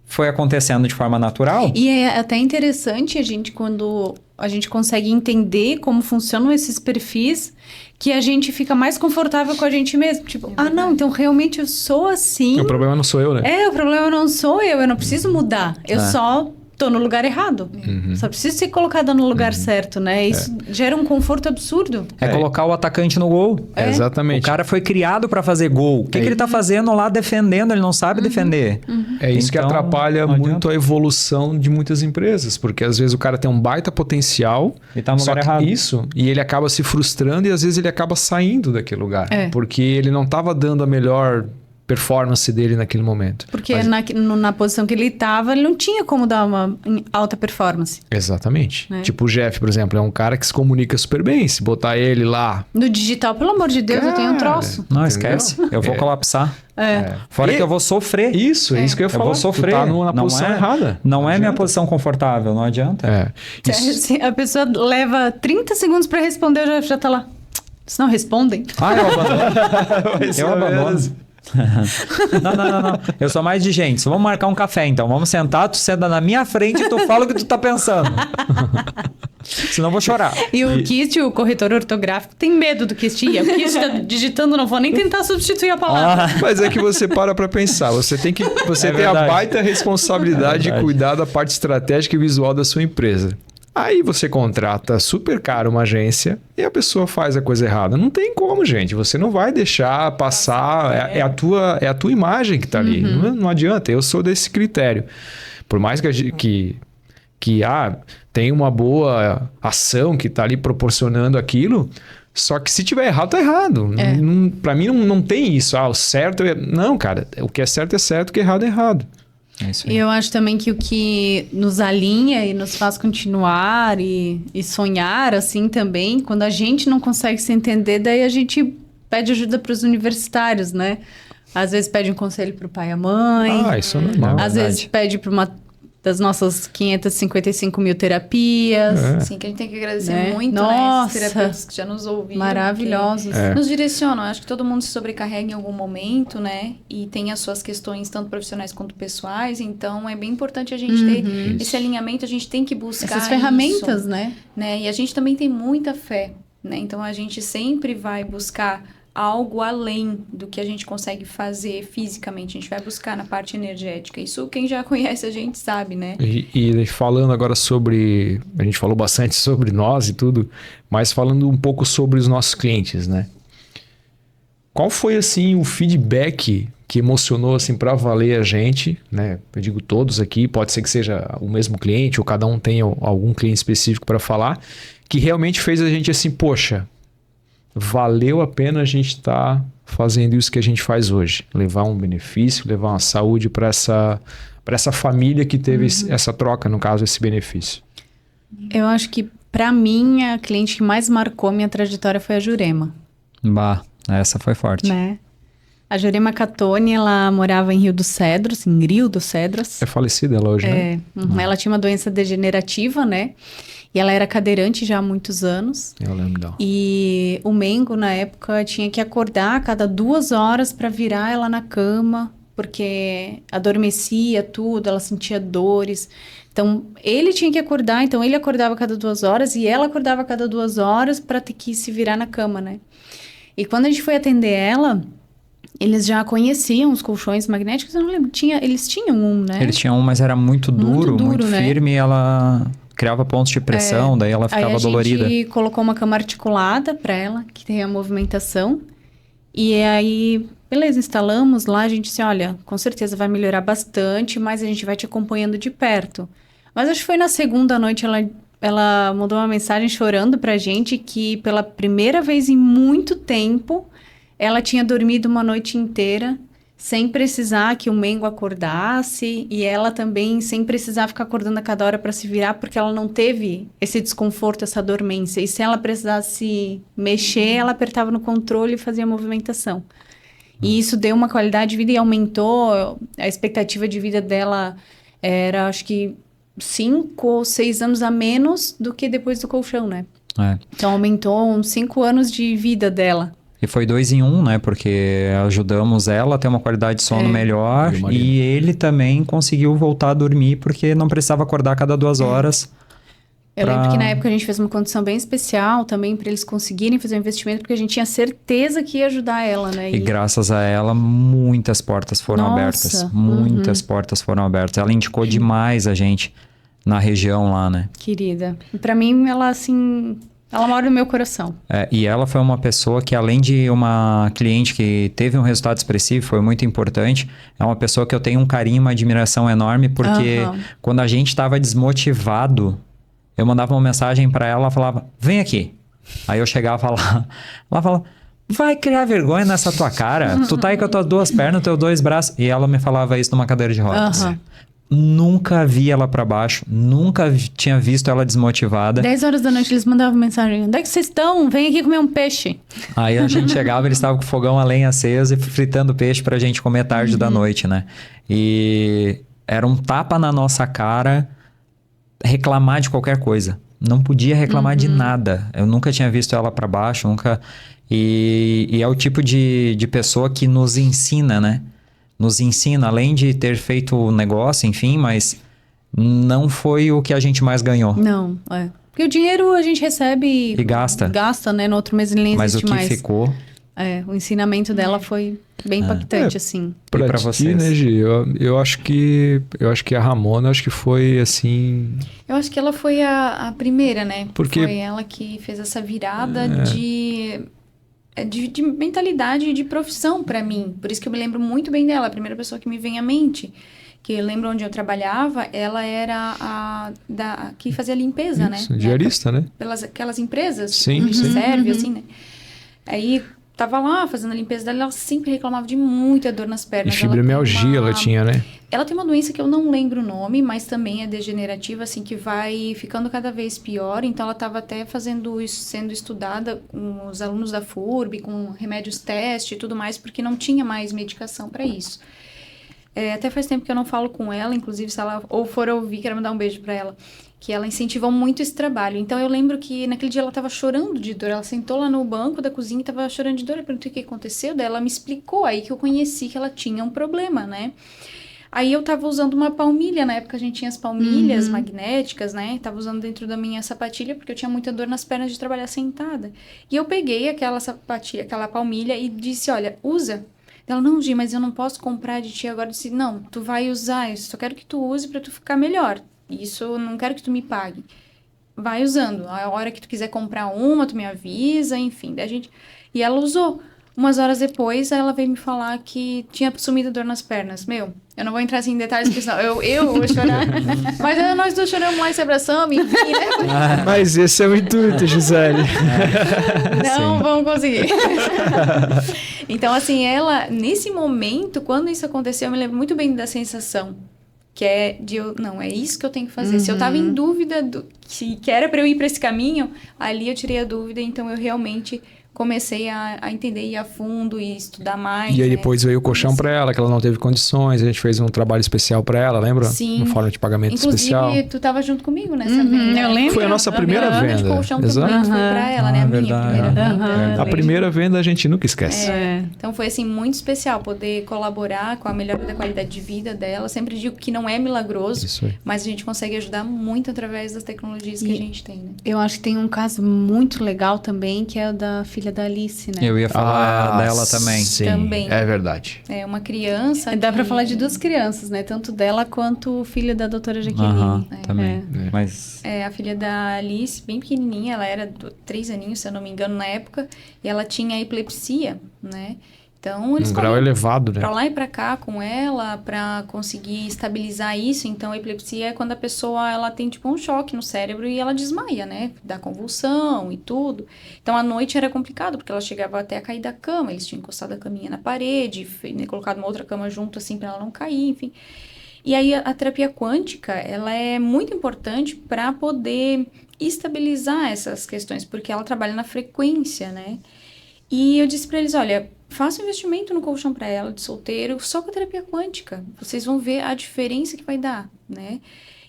foi acontecendo de forma natural. E é até interessante quando a gente consegue entender como funcionam esses perfis, que a gente fica mais confortável com a gente mesmo. Tipo, não, então realmente eu sou assim. O problema não sou eu, né? O problema não sou eu não preciso mudar. Eu só tô no lugar errado. Só preciso ser colocada no lugar certo, né? Isso gera um conforto absurdo. É colocar o atacante no gol. Exatamente. O cara foi criado para fazer gol. O que ele tá fazendo lá defendendo? Ele não sabe defender. É isso que Então, atrapalha não muito a evolução de muitas empresas, porque às vezes o cara tem um baita potencial, E tá no só lugar que errado. isso, e ele acaba se frustrando e às vezes ele acaba saindo daquele lugar, porque ele não estava dando a melhor performance dele naquele momento. Porque na posição que ele estava, ele não tinha como dar uma alta performance. Exatamente. Tipo o Jeff, por exemplo, é um cara que se comunica super bem. Se botar ele lá... No digital, pelo amor de Deus, eu tenho um troço. Não, Entendeu? esquece. Eu vou colapsar. Fora que eu vou sofrer. Isso, é isso que eu ia falar. Eu vou sofrer. Tu tá na posição errada. Não é minha posição confortável, não adianta. Se a pessoa leva 30 segundos para responder, já tá lá. Vocês não respondem? Eu abandono. Eu abandono. Não. Eu sou mais de gente. Vamos marcar um café, então. Vamos sentar, tu senta na minha frente e tu fala o que tu tá pensando. Senão eu vou chorar. E o Kist, o corretor ortográfico, tem medo do Kist. O Kist tá digitando, não vou nem tentar substituir a palavra. Mas é que você para pensar. Você tem a baita responsabilidade de cuidar da parte estratégica e visual da sua empresa. Aí você contrata super caro uma agência e a pessoa faz a coisa errada. Não tem como, gente. Você não vai deixar passar. É a tua imagem que está ali. Não adianta. Eu sou desse critério. Por mais que tem uma boa ação que está ali proporcionando aquilo, só que se tiver errado, tá errado. Para mim não tem isso. O certo é... Não, cara. O que é certo, o que é errado é errado. É isso aí. E eu acho também que o que nos alinha e nos faz continuar e sonhar assim também, quando a gente não consegue se entender, daí a gente pede ajuda para os universitários, né? Às vezes pede um conselho para o pai e a mãe. Isso é normal. Às vezes pede para uma das nossas 555 mil terapias. Sim, que a gente tem que agradecer Né? muito, Nossa, né? Esses terapeutas que já nos ouviram. maravilhosos. Nos direcionam. Acho que todo mundo se sobrecarrega em algum momento, né? E tem as suas questões, tanto profissionais quanto pessoais. Então, é bem importante a gente ter esse alinhamento. A gente tem que buscar essas ferramentas, isso, né? E a gente também tem muita fé, né? Então, a gente sempre vai buscar algo além do que a gente consegue fazer fisicamente. A gente vai buscar na parte energética. Isso quem já conhece a gente sabe, né? E falando agora sobre... A gente falou bastante sobre nós e tudo, mas falando um pouco sobre os nossos clientes, né? Qual foi, assim, o feedback que emocionou, assim, para valer a gente, né? Eu digo todos aqui, pode ser que seja o mesmo cliente ou cada um tenha algum cliente específico para falar, que realmente fez a gente assim, poxa, valeu a pena a gente estar fazendo isso que a gente faz hoje. Levar um benefício, levar uma saúde para essa família que teve essa troca, no caso, esse benefício. Eu acho que, para mim, a cliente que mais marcou minha trajetória foi a Jurema. Essa foi forte. Né? A Jurema Catone, ela morava em Rio dos Cedros, em Rio dos Cedros. É falecida ela hoje, né? Ela tinha uma doença degenerativa, né? E ela era cadeirante já há muitos anos. Eu lembro dela. E o Mengo, na época, tinha que acordar a cada 2 horas para virar ela na cama, porque adormecia tudo, ela sentia dores. Então, ele tinha que acordar, então ele acordava a cada 2 horas e ela acordava a cada 2 horas para ter que se virar na cama, né? E quando a gente foi atender ela, eles já conheciam os colchões magnéticos, eu não lembro, eles tinham um, né? Eles tinham um, mas era muito duro, muito né? firme, e ela criava pontos de pressão, daí ela ficava dolorida. Aí a gente colocou uma cama articulada para ela, que tem a movimentação. E aí, beleza, instalamos lá, a gente disse, olha, com certeza vai melhorar bastante, mas a gente vai te acompanhando de perto. Mas acho que foi na segunda noite, ela mandou uma mensagem chorando pra gente que pela primeira vez em muito tempo, ela tinha dormido uma noite inteira sem precisar que o Mengo acordasse e ela também sem precisar ficar acordando a cada hora para se virar, porque ela não teve esse desconforto, essa dormência. E se ela precisasse mexer, ela apertava no controle e fazia a movimentação. E isso deu uma qualidade de vida e aumentou a expectativa de vida dela. Era, acho que, 5 ou 6 anos a menos do que depois do colchão, né? Então, aumentou uns 5 anos de vida dela. E foi 2 em 1, né? Porque ajudamos ela a ter uma qualidade de sono melhor. E ele também conseguiu voltar a dormir porque não precisava acordar a cada 2 horas. Eu lembro que na época a gente fez uma condição bem especial também para eles conseguirem fazer o investimento, porque a gente tinha certeza que ia ajudar ela, né? E graças a ela, muitas portas foram abertas. Muitas portas foram abertas. Ela indicou demais a gente na região lá, né? Querida. E pra mim, ela, assim... Ela mora no meu coração. E ela foi uma pessoa que, além de uma cliente que teve um resultado expressivo, foi muito importante, é uma pessoa que eu tenho um carinho, uma admiração enorme, porque quando a gente estava desmotivado, eu mandava uma mensagem para ela, falava, vem aqui. Aí eu chegava lá, ela falava, vai criar vergonha nessa tua cara, tu tá aí com as tuas 2 pernas, teus 2 braços. E ela me falava isso numa cadeira de rodas. Nunca vi ela pra baixo, nunca tinha visto ela desmotivada. 10 horas da noite eles mandavam mensagem, onde é que vocês estão? Vem aqui comer um peixe. Aí a gente chegava, eles estavam com o fogão a lenha aceso e fritando peixe pra gente comer tarde da noite, né? E era um tapa na nossa cara reclamar de qualquer coisa. Não podia reclamar de nada. Eu nunca tinha visto ela pra baixo, nunca... E é o tipo de pessoa que nos ensina, né? Nos ensina, além de ter feito o negócio, enfim, mas não foi o que a gente mais ganhou. Não, Porque o dinheiro a gente recebe... E gasta. Gasta, né? No outro mês ele nem mas existe mais. Mas o que ficou... O ensinamento dela foi bem impactante, assim. Pra vocês, né, Gi? Eu acho que a Ramona, acho que foi assim... Eu acho que ela foi a primeira, né? Porque... Foi ela que fez essa virada de mentalidade e de profissão pra mim. Por isso que eu me lembro muito bem dela, a primeira pessoa que me vem à mente. Que eu lembro onde eu trabalhava, ela era que fazia limpeza, isso, né? Diarista, né? Aquelas empresas, sim, tipo, serve, assim, né? Aí... Tava lá fazendo a limpeza dela, ela sempre reclamava de muita dor nas pernas. E fibromialgia ela tinha, né? Ela tem uma doença que eu não lembro o nome, mas também é degenerativa, assim, que vai ficando cada vez pior. Então, ela estava até sendo estudada com os alunos da FURB, com remédios teste e tudo mais, porque não tinha mais medicação para isso. Até faz tempo que eu não falo com ela, inclusive, se ela ou for ouvir, quero mandar um beijo para ela. Que ela incentivou muito esse trabalho. Então, eu lembro que naquele dia ela estava chorando de dor. Ela sentou lá no banco da cozinha e estava chorando de dor. Eu perguntei o que aconteceu. Daí ela me explicou. Aí que eu conheci que ela tinha um problema, né? Aí eu estava usando uma palmilha. Na época a gente tinha as palmilhas magnéticas, né? Tava usando dentro da minha sapatilha porque eu tinha muita dor nas pernas de trabalhar sentada. E eu peguei aquela sapatilha, aquela palmilha e disse, olha, usa. Ela, não, Gi, mas eu não posso comprar de ti agora. Eu disse, não, tu vai usar. Eu só quero que tu use para tu ficar melhor. Isso eu não quero que tu me pague. Vai usando. A hora que tu quiser comprar uma, tu me avisa, enfim. E ela usou. Umas horas depois, ela veio me falar que tinha sumido dor nas pernas. Meu, eu não vou entrar assim em detalhes, porque senão eu vou chorar. Mas nós dois choramos lá e se abraçamos, enfim, né? Mas esse é o intuito, Gisele. Não vamos conseguir. Então, assim, ela, nesse momento, quando isso aconteceu, eu me lembro muito bem da sensação. Que é não, é isso que eu tenho que fazer. Se eu tava em dúvida que era para eu ir para esse caminho, ali eu tirei a dúvida, então eu realmente comecei a entender, ir a fundo e estudar mais. E aí depois veio o colchão para ela, que ela não teve condições, a gente fez um trabalho especial para ela, lembra? Sim. Uma forma de pagamento especial. Inclusive, tu tava junto comigo nessa venda. Eu lembro. Foi a nossa primeira venda. De colchão Exato. também foi pra ela, né? A minha primeira venda. A primeira venda a gente nunca esquece. Então foi assim muito especial poder colaborar com a melhora da qualidade de vida dela. Sempre digo que não é milagroso, Isso aí. mas a gente consegue ajudar muito através das tecnologias que a gente tem, né? Eu acho que tem um caso muito legal também, que é o da filha da Alice, né? Eu ia falar dela também. Sim, Também. é verdade. É uma criança. Dá pra que- falar de 2 crianças, né? Tanto dela quanto o filho da doutora Jaqueline. Aham, também. É. Mas A filha da Alice, bem pequenininha, ela era 3 aninhos, se eu não me engano, na época, e ela tinha epilepsia, né? Então, eles Um grau correm elevado, né? pra lá e pra cá com ela, pra conseguir estabilizar isso. Então, a epilepsia é quando a pessoa, ela tem tipo um choque no cérebro e ela desmaia, né? Dá convulsão e tudo. Então, à noite era complicado, porque ela chegava até a cair da cama. Eles tinham encostado a caminha na parede, né, colocado uma outra cama junto, assim, pra ela não cair, enfim. E aí, a terapia quântica, ela é muito importante para poder estabilizar essas questões, porque ela trabalha na frequência, né? E eu disse para eles, olha, faça um investimento no colchão para ela, de solteiro, só com a terapia quântica. Vocês vão ver a diferença que vai dar, né?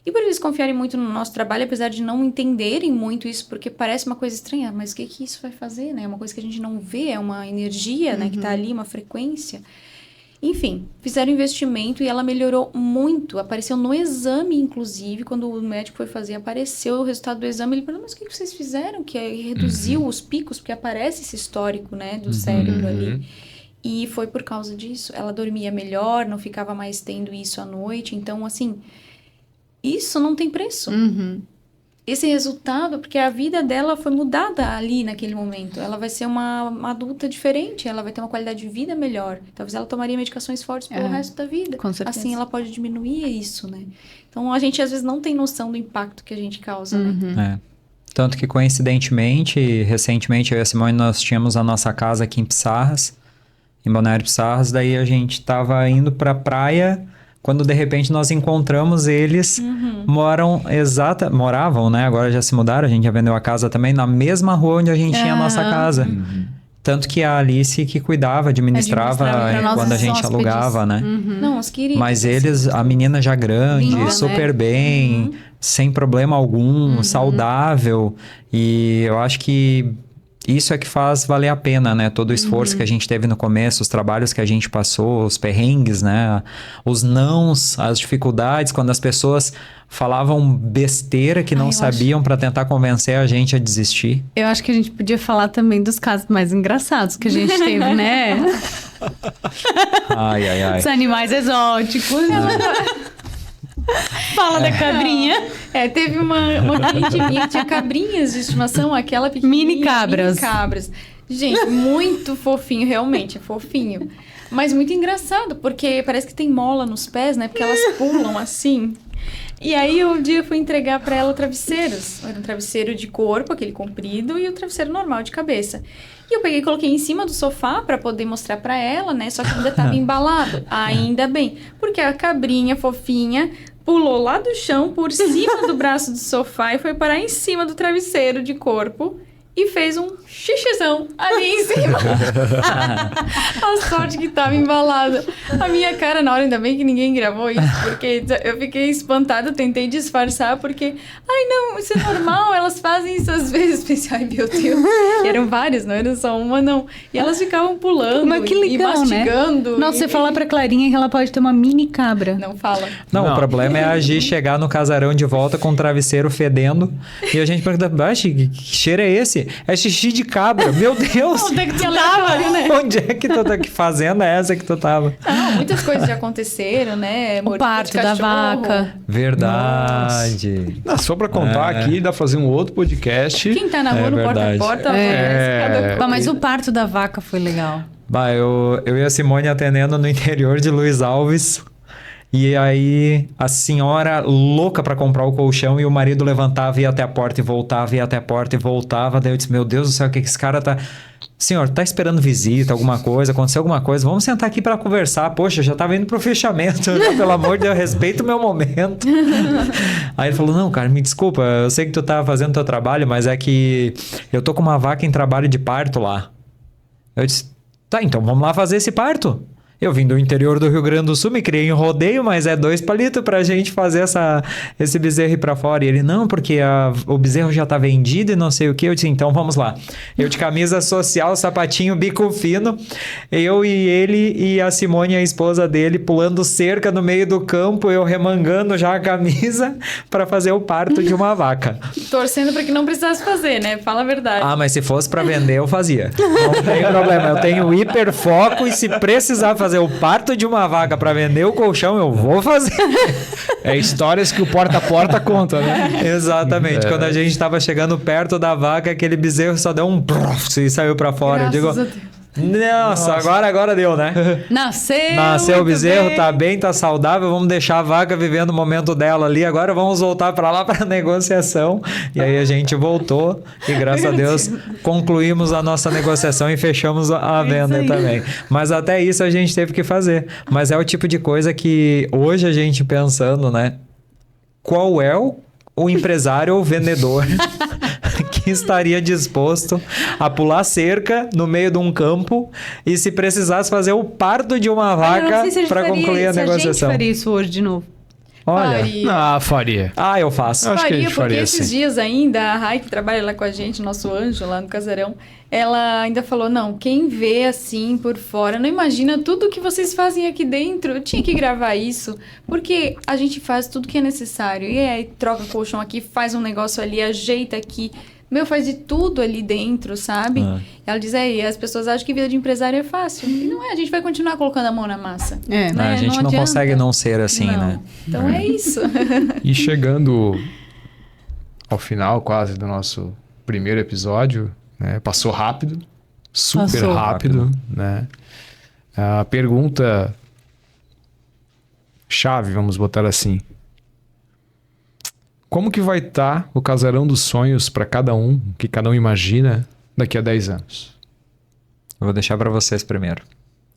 E por eles confiarem muito no nosso trabalho, apesar de não entenderem muito isso, porque parece uma coisa estranha, mas o que isso vai fazer, né? É uma coisa que a gente não vê, é uma energia, né, que tá ali, uma frequência. Enfim, fizeram investimento e ela melhorou muito. Apareceu no exame, inclusive, quando o médico foi fazer, apareceu o resultado do exame. Ele perguntou, mas o que vocês fizeram? Que reduziu os picos, porque aparece esse histórico, né, do cérebro ali. E foi por causa disso. Ela dormia melhor, não ficava mais tendo isso à noite. Então, assim, isso não tem preço. Esse resultado, porque a vida dela foi mudada ali naquele momento. Ela vai ser uma adulta diferente, ela vai ter uma qualidade de vida melhor. Talvez ela tomaria medicações fortes pelo resto da vida. Com certeza. Assim, ela pode diminuir isso, né? Então, a gente às vezes não tem noção do impacto que a gente causa, né? Tanto que, coincidentemente, recentemente, eu e a Simone, nós tínhamos a nossa casa aqui em Pissarras, em Balneário Pissarras, daí a gente tava indo pra praia... Quando, de repente, nós encontramos eles, moravam, né? Agora já se mudaram, a gente já vendeu a casa também, na mesma rua onde a gente tinha a nossa casa. Tanto que a Alice que cuidava, administrava quando a gente alugava, né? Não, os queridos. Mas eles, a menina já grande, Linda, super né? bem, sem problema algum, saudável. E eu acho que... Isso é que faz valer a pena, né? Todo o esforço que a gente teve no começo, os trabalhos que a gente passou, os perrengues, né? Os nãos, as dificuldades, quando as pessoas falavam besteira que não sabiam para tentar convencer a gente a desistir. Eu acho que a gente podia falar também dos casos mais engraçados que a gente teve, né? Ai. Os animais exóticos. Fala da cabrinha. Teve uma cliente minha que tinha cabrinhas de estimação, aquela pequenininha. Mini cabras. Mini cabras. Gente, muito fofinho, realmente, é fofinho. Mas muito engraçado, porque parece que tem mola nos pés, né? Porque elas pulam assim. E aí, um dia eu fui entregar pra ela travesseiros. Era um travesseiro de corpo, aquele comprido, e o travesseiro normal de cabeça. E eu peguei e coloquei em cima do sofá pra poder mostrar pra ela, né? Só que ainda tava embalado. Ainda bem. Porque a cabrinha fofinha pulou lá do chão, por cima do braço do sofá e foi parar em cima do travesseiro de corpo e fez um xixizão ali em cima. A sorte que tava embalada. A minha cara na hora, ainda bem que ninguém gravou isso, porque eu fiquei espantada, tentei disfarçar, porque... Ai, não, isso é normal, elas fazem isso às vezes. Pensei, ai, meu Deus. E eram várias, não era só uma, não. E elas ficavam pulando. Mas que legal, e mastigando. Né? Nossa, você falar pra Clarinha que ela pode ter uma mini cabra. Não fala. Não, o problema é a Gi chegar no casarão de volta com o travesseiro fedendo e a gente pergunta, que cheiro é esse? É xixi de cabra. Meu Deus! Onde é que tu tava, né? Onde é que tu tá? Que fazenda é essa que tu tava? Não, muitas coisas já aconteceram, né? O parto da vaca. Verdade. Não, só pra contar aqui, dá pra fazer um outro podcast. Quem tá na rua no verdade. porta-a-porta, Mas o parto da vaca foi legal. Eu e a Simone atendendo no interior de Luiz Alves. E aí, a senhora louca pra comprar o colchão e o marido levantava, ia até a porta e voltava, ia até a porta e voltava. Daí eu disse, meu Deus do céu, o que esse cara tá... Senhor, tá esperando visita, alguma coisa, aconteceu alguma coisa? Vamos sentar aqui pra conversar. Poxa, já tava indo pro fechamento, né? Pelo amor de Deus, respeita o meu momento. Aí ele falou, não, cara, me desculpa, eu sei que tu tá fazendo teu trabalho, mas é que eu tô com uma vaca em trabalho de parto lá. Eu disse, tá, então vamos lá fazer esse parto. Eu vim do interior do Rio Grande do Sul, me criei em rodeio, mas é 2 palitos pra gente fazer esse bezerro ir pra fora. E ele, não, porque o bezerro já tá vendido e não sei o que. Eu disse, então vamos lá. Eu de camisa social, sapatinho, bico fino, eu e ele e a Simone, a esposa dele, pulando cerca no meio do campo, eu remangando já a camisa pra fazer o parto de uma vaca. Torcendo pra que não precisasse fazer, né? Fala a verdade. Ah, mas se fosse pra vender, eu fazia. Não tem problema, eu tenho hiperfoco e se precisar fazer o parto de uma vaca pra vender o colchão, eu vou fazer. É histórias que o porta-a-porta conta, né? Exatamente. Quando a gente tava chegando perto da vaca, aquele bezerro só deu um prof e saiu pra fora. Graças Eu digo, a Deus. Nossa, agora deu, né? Nasceu o bezerro, bem. tá bem, tá saudável, vamos deixar a vaca vivendo o momento dela ali, agora vamos voltar pra lá pra negociação. E aí a gente voltou e graças a Deus concluímos a nossa negociação e fechamos a venda também. Mas até isso a gente teve que fazer. Mas é o tipo de coisa que hoje a gente pensando, né? Qual é o empresário ou vendedor que estaria disposto a pular cerca no meio de um campo e se precisasse fazer o parto de uma vaca para concluir a negociação? A gente faria isso hoje de novo. Olha. Faria. Faria. Ah, eu faço. Eu acho que a Faria, gente porque faria esses assim. dias ainda, a Rai, que trabalha lá com a gente, nosso anjo lá no casarão, ela ainda falou, não, quem vê assim por fora, não imagina tudo que vocês fazem aqui dentro. Eu tinha que gravar isso, porque a gente faz tudo que é necessário. E aí troca colchão aqui, faz um negócio ali, ajeita aqui. Meu, faz de tudo ali dentro, sabe? Ela diz, as pessoas acham que vida de empresário é fácil. E não é, a gente vai continuar colocando a mão na massa. É. Né? A gente não adianta. consegue não ser assim, Não. né? Então é isso. E chegando ao final quase do nosso primeiro episódio, né? Passou rápido, super Passou rápido, né? A pergunta chave, vamos botar assim. Como que vai estar o casarão dos sonhos para cada um, que cada um imagina daqui a 10 anos? Eu vou deixar pra vocês primeiro.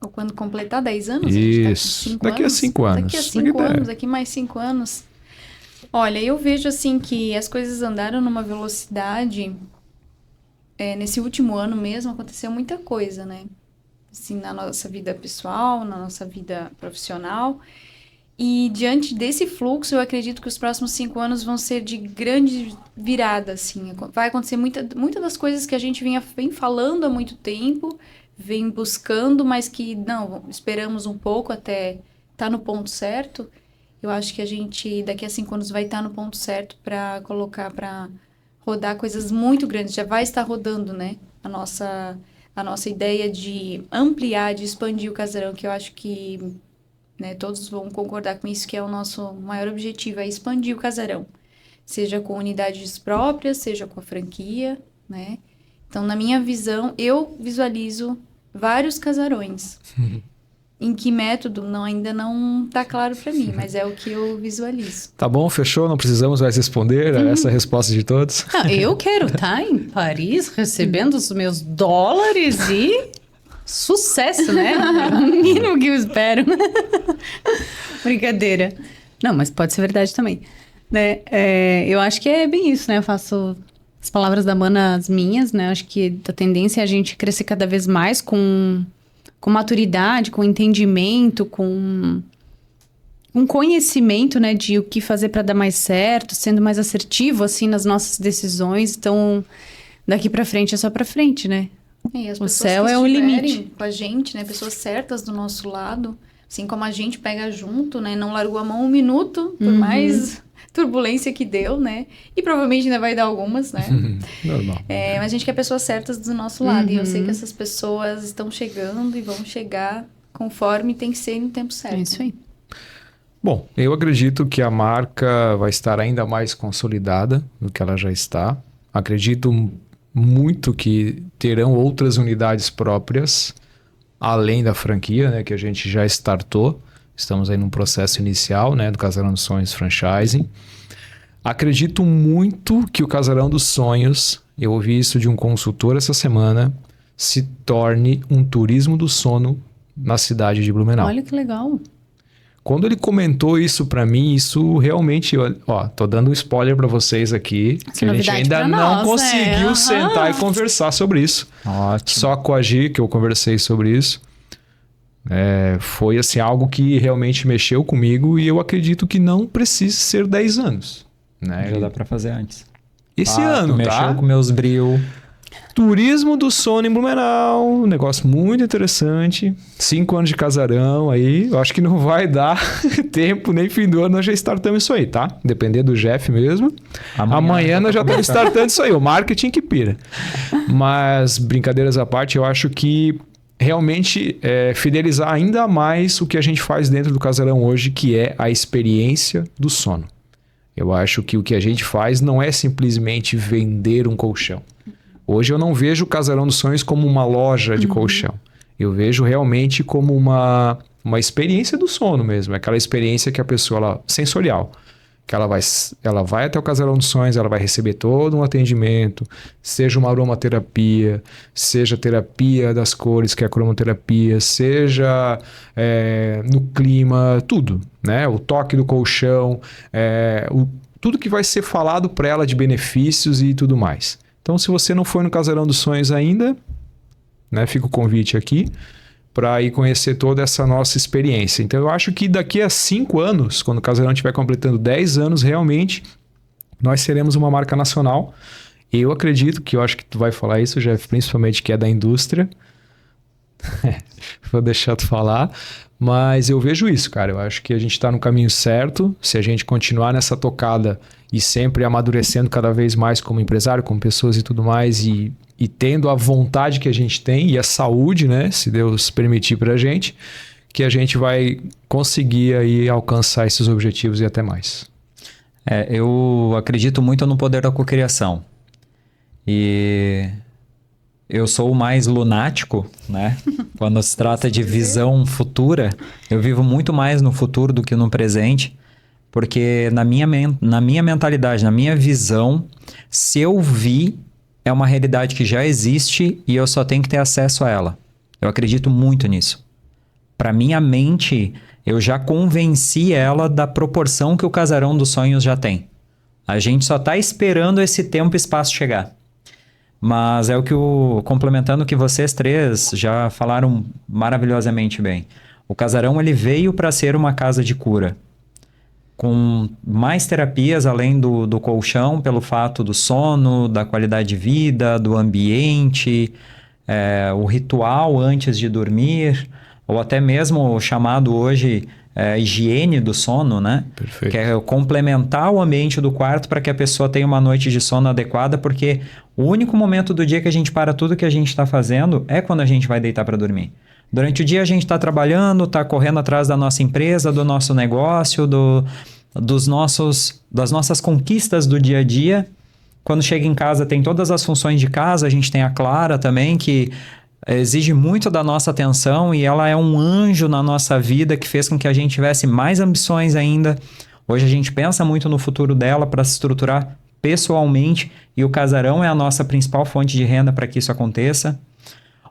Ou quando completar 10 anos? Isso. Daqui a 5 anos. Daqui a 5 anos, daqui mais 5 anos. Olha, eu vejo assim que as coisas andaram numa velocidade. Nesse último ano mesmo aconteceu muita coisa, né? Assim, na nossa vida pessoal, na nossa vida profissional. E diante desse fluxo, eu acredito que os próximos 5 anos vão ser de grande virada, assim. Vai acontecer muita das coisas que a gente vem falando há muito tempo, vem buscando, mas que, não, esperamos um pouco até estar no ponto certo. Eu acho que a gente, daqui a 5 anos, vai estar no ponto certo para colocar, para rodar coisas muito grandes. Já vai estar rodando, né? A nossa ideia de ampliar, de expandir o casarão, que eu acho que... né, todos vão concordar com isso, que é o nosso maior objetivo, é expandir o casarão. Seja com unidades próprias, seja com a franquia, né? Então, na minha visão, eu visualizo vários casarões. Em que método, ainda não tá claro para mim, mas é o que eu visualizo. Tá bom, fechou? Não precisamos mais responder a essa resposta de todos? Não, eu quero estar em Paris recebendo os meus dólares e sucesso, né? É o mínimo que eu espero. Brincadeira. Não, mas pode ser verdade também. Né? Eu acho que é bem isso, né? Eu faço as palavras da Mana as minhas, né? Eu acho que a tendência é a gente crescer cada vez mais com maturidade, com entendimento, com conhecimento, né? De o que fazer para dar mais certo, sendo mais assertivo, assim, nas nossas decisões. Então, daqui para frente é só para frente, né? E as O pessoas céu que é o estiverem limite. com a gente, né? Pessoas certas do nosso lado. Assim como a gente pega junto, né? Não largou a mão um minuto, por mais turbulência que deu, né? E provavelmente ainda vai dar algumas, né? Normal. Mas a gente quer pessoas certas do nosso lado. E eu sei que essas pessoas estão chegando e vão chegar conforme tem que ser no tempo certo. É isso aí. Bom, eu acredito que a marca vai estar ainda mais consolidada do que ela já está. Acredito muito que terão outras unidades próprias, além da franquia, né, que a gente já startou. Estamos aí num processo inicial, né, do Casarão dos Sonhos Franchising. Acredito muito que o Casarão dos Sonhos, eu ouvi isso de um consultor essa semana, se torne um turismo do sono na cidade de Blumenau. Olha que legal. Quando ele comentou isso pra mim, isso realmente... Ó, tô dando um spoiler pra vocês aqui, que a gente novidade ainda pra não nós, conseguiu né? sentar e conversar sobre isso. Ótimo. Só com a Gi, que eu conversei sobre isso. Foi assim, algo que realmente mexeu comigo e eu acredito que não precise ser 10 anos. Né? Já dá pra fazer antes. Esse ano, mexeu tá? com meus bril. Turismo do sono em Blumenau, um negócio muito interessante. 5 anos de casarão aí, eu acho que não vai dar tempo, nem fim do ano nós já startamos isso aí, tá? Depender do Jeff mesmo. Amanhã nós já estamos startando isso aí, o marketing que pira. Mas, brincadeiras à parte, eu acho que realmente fidelizar ainda mais o que a gente faz dentro do casarão hoje, que é a experiência do sono. Eu acho que o que a gente faz não é simplesmente vender um colchão. Hoje eu não vejo o Casarão dos Sonhos como uma loja de colchão. Eu vejo realmente como uma experiência do sono mesmo. É aquela experiência que a pessoa, sensorial, que ela vai até o Casarão dos Sonhos, ela vai receber todo um atendimento, seja uma aromaterapia, seja terapia das cores, que é a cromoterapia, seja no clima, tudo, né? O toque do colchão, tudo que vai ser falado para ela de benefícios e tudo mais. Então, se você não foi no Casarão dos Sonhos ainda, né, fica o convite aqui para ir conhecer toda essa nossa experiência. Então eu acho que daqui a 5 anos, quando o Casarão estiver completando 10 anos, realmente nós seremos uma marca nacional. Eu acredito que, eu acho que tu vai falar isso, Jeff, principalmente que é da indústria. Vou deixar tu falar. Mas eu vejo isso, cara. Eu acho que a gente está no caminho certo. Se a gente continuar nessa tocada e sempre amadurecendo cada vez mais como empresário, como pessoas e tudo mais, e tendo a vontade que a gente tem e a saúde, né? Se Deus permitir pra gente, que a gente vai conseguir aí alcançar esses objetivos e até mais. Eu acredito muito no poder da cocriação. E eu sou o mais lunático, né? Quando se trata de visão futura, eu vivo muito mais no futuro do que no presente, porque na minha mentalidade, na minha visão, se eu vi, é uma realidade que já existe e eu só tenho que ter acesso a ela. Eu acredito muito nisso. Para minha mente, eu já convenci ela da proporção que o Casarão dos Sonhos já tem. A gente só está esperando esse tempo e espaço chegar. Mas é o que complementando o que vocês três já falaram maravilhosamente bem. O Casarão ele veio para ser uma casa de cura, com mais terapias além do colchão, pelo fato do sono, da qualidade de vida, do ambiente, o ritual antes de dormir, ou até mesmo o chamado hoje higiene do sono, né? Perfeito. Que é complementar o ambiente do quarto para que a pessoa tenha uma noite de sono adequada, porque o único momento do dia que a gente para tudo que a gente está fazendo é quando a gente vai deitar para dormir. Durante o dia a gente está trabalhando, está correndo atrás da nossa empresa, do nosso negócio, das nossas conquistas do dia a dia. Quando chega em casa tem todas as funções de casa, a gente tem a Clara também, que exige muito da nossa atenção e ela é um anjo na nossa vida que fez com que a gente tivesse mais ambições ainda. Hoje a gente pensa muito no futuro dela para se estruturar pessoalmente e o Casarão é a nossa principal fonte de renda para que isso aconteça.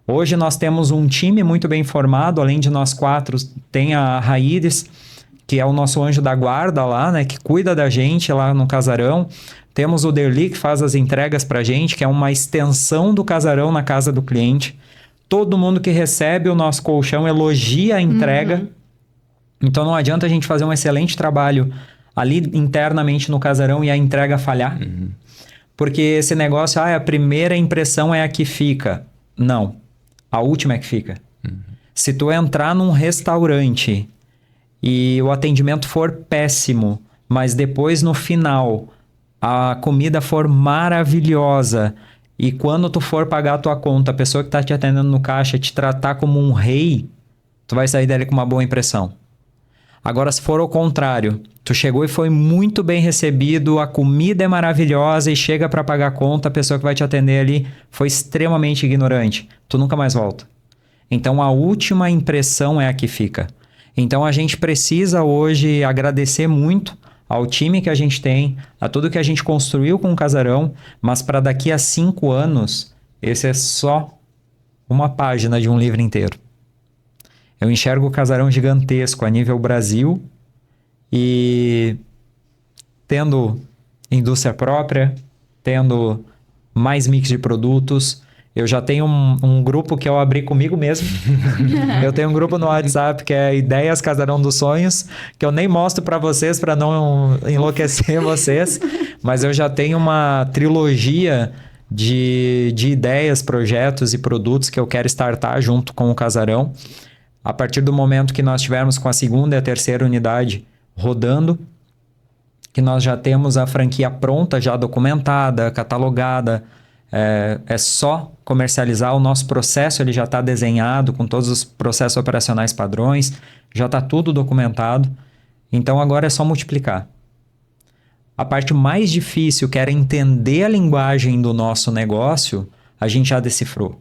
Hoje nós temos um time muito bem formado, além de nós 4, tem a Raíris, que é o nosso anjo da guarda lá, né, que cuida da gente lá no Casarão. Temos o Derli, que faz as entregas pra gente, que é uma extensão do Casarão na casa do cliente. Todo mundo que recebe o nosso colchão elogia a entrega. Então não adianta a gente fazer um excelente trabalho ali internamente no Casarão e a entrega falhar. Porque esse negócio, a primeira impressão é a que fica. Não, a última é que fica. Se tu entrar num restaurante e o atendimento for péssimo, mas depois no final a comida for maravilhosa e quando tu for pagar a tua conta, a pessoa que está te atendendo no caixa te tratar como um rei, tu vai sair dali com uma boa impressão. Agora, se for ao contrário, tu chegou e foi muito bem recebido, a comida é maravilhosa e chega para pagar a conta, a pessoa que vai te atender ali foi extremamente ignorante, tu nunca mais volta. Então, a última impressão é a que fica. Então, a gente precisa hoje agradecer muito ao time que a gente tem, a tudo que a gente construiu com o Casarão, mas para daqui a 5 anos, esse é só uma página de um livro inteiro. Eu enxergo o Casarão gigantesco a nível Brasil e tendo indústria própria, tendo mais mix de produtos. Eu já tenho um grupo que eu abri comigo mesmo. Eu tenho um grupo no WhatsApp que é Ideias Casarão dos Sonhos, que eu nem mostro para vocês para não enlouquecer vocês, mas eu já tenho uma trilogia de ideias, projetos e produtos que eu quero startar junto com o Casarão. A partir do momento que nós tivermos com a segunda e a terceira unidade rodando, que nós já temos a franquia pronta, já documentada, catalogada, é só comercializar. O nosso processo ele já está desenhado com todos os processos operacionais padrões, já está tudo documentado. Então agora é só multiplicar. A parte mais difícil, que era entender a linguagem do nosso negócio, a gente já decifrou.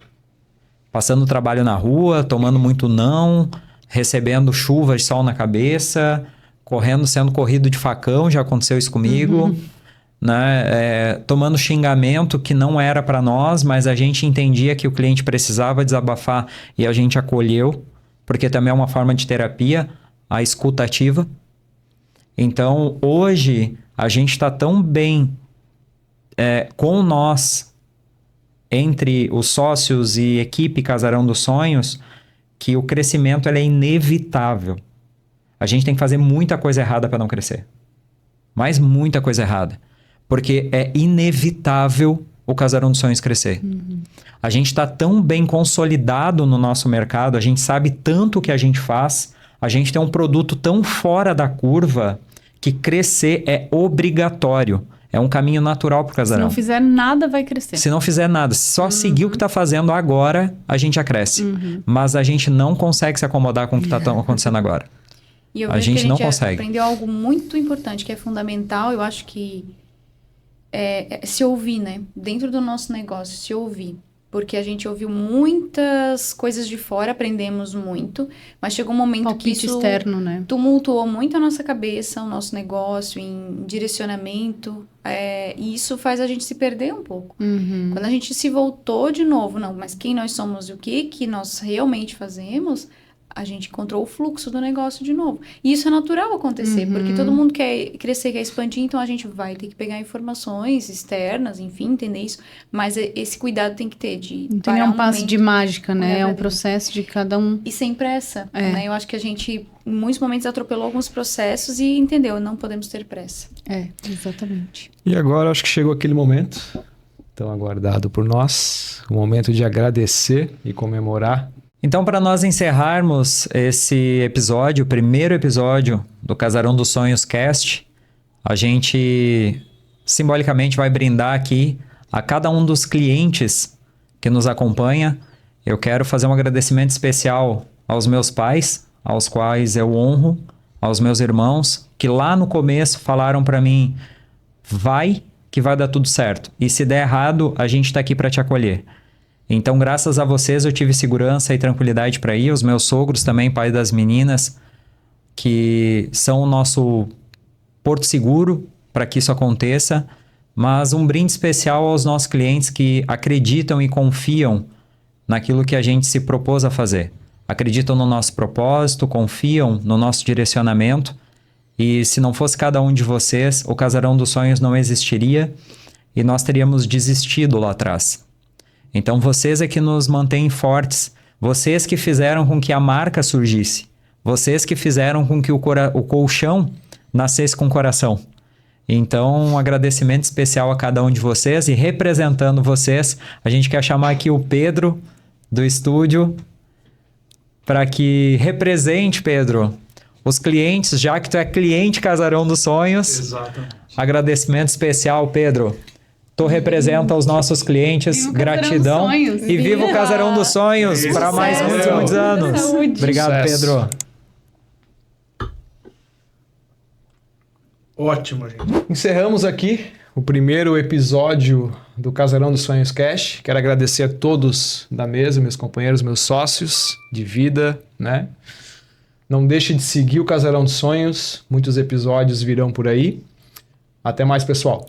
Passando trabalho na rua, tomando muito não, recebendo chuva de sol na cabeça, correndo, sendo corrido de facão, já aconteceu isso comigo. Né? Tomando xingamento que não era para nós, mas a gente entendia que o cliente precisava desabafar e a gente acolheu, porque também é uma forma de terapia, a escuta ativa. Então, hoje, a gente está tão bem com nós, entre os sócios e equipe Casarão dos Sonhos, que o crescimento ele é inevitável. A gente tem que fazer muita coisa errada para não crescer. Mas muita coisa errada. Porque é inevitável o Casarão dos Sonhos crescer. A gente está tão bem consolidado no nosso mercado, a gente sabe tanto o que a gente faz, a gente tem um produto tão fora da curva que crescer é obrigatório. É um caminho natural para o Casarão. Se não fizer nada, vai crescer. Se não fizer nada, só seguir o que está fazendo agora, a gente já cresce. Mas a gente não consegue se acomodar com o que está acontecendo agora. E eu A vejo gente que não consegue. aprendeu algo muito importante, que é fundamental, eu acho que é se ouvir, né? Dentro do nosso negócio, se ouvir. Porque a gente ouviu muitas coisas de fora, aprendemos muito, mas chegou um momento Palpite que isso externo, né? tumultuou muito a nossa cabeça, o nosso negócio, em direcionamento, e isso faz a gente se perder um pouco. Quando a gente se voltou de novo, não, mas quem nós somos e o que nós realmente fazemos, a gente encontrou o fluxo do negócio de novo. E isso é natural acontecer, porque todo mundo quer crescer, quer expandir, então a gente vai ter que pegar informações externas, enfim, entender isso. Mas esse cuidado tem que ter de Não tem nenhum passo de mágica, né? olhar É um pra processo de cada um. e sem pressa, né? Eu acho que a gente, em muitos momentos, atropelou alguns processos e entendeu, não podemos ter pressa. É, exatamente. E agora acho que chegou aquele momento, tão aguardado por nós, o momento de agradecer e comemorar. Então, para nós encerrarmos esse episódio, o primeiro episódio do Casarão dos Sonhos Cast, a gente simbolicamente vai brindar aqui a cada um dos clientes que nos acompanha. Eu quero fazer um agradecimento especial aos meus pais, aos quais eu honro, aos meus irmãos, que lá no começo falaram para mim, vai que vai dar tudo certo. E se der errado, a gente está aqui para te acolher. Então, graças a vocês, eu tive segurança e tranquilidade para ir. Os meus sogros também, pai das meninas, que são o nosso porto seguro para que isso aconteça. Mas um brinde especial aos nossos clientes que acreditam e confiam naquilo que a gente se propôs a fazer. Acreditam no nosso propósito, confiam no nosso direcionamento. E se não fosse cada um de vocês, o Casarão dos Sonhos não existiria e nós teríamos desistido lá atrás. Então, vocês é que nos mantêm fortes, vocês que fizeram com que a marca surgisse, vocês que fizeram com que o colchão nascesse com o coração. Então, um agradecimento especial a cada um de vocês e representando vocês, a gente quer chamar aqui o Pedro do estúdio para que represente, Pedro, os clientes, já que tu é cliente Casarão dos Sonhos. Exatamente. Agradecimento especial, Pedro. Tu representa os nossos clientes, Viva o gratidão. Casarão dos Sonhos. E viva o Casarão dos Sonhos para mais muitos, muitos anos. Saúde. Obrigado, Sucesso. Pedro. Ótimo, gente. Encerramos aqui o primeiro episódio do Casarão dos Sonhos Cash. Quero agradecer a todos da mesa, meus companheiros, meus sócios de vida, né? Não deixe de seguir o Casarão dos Sonhos. Muitos episódios virão por aí. Até mais, pessoal.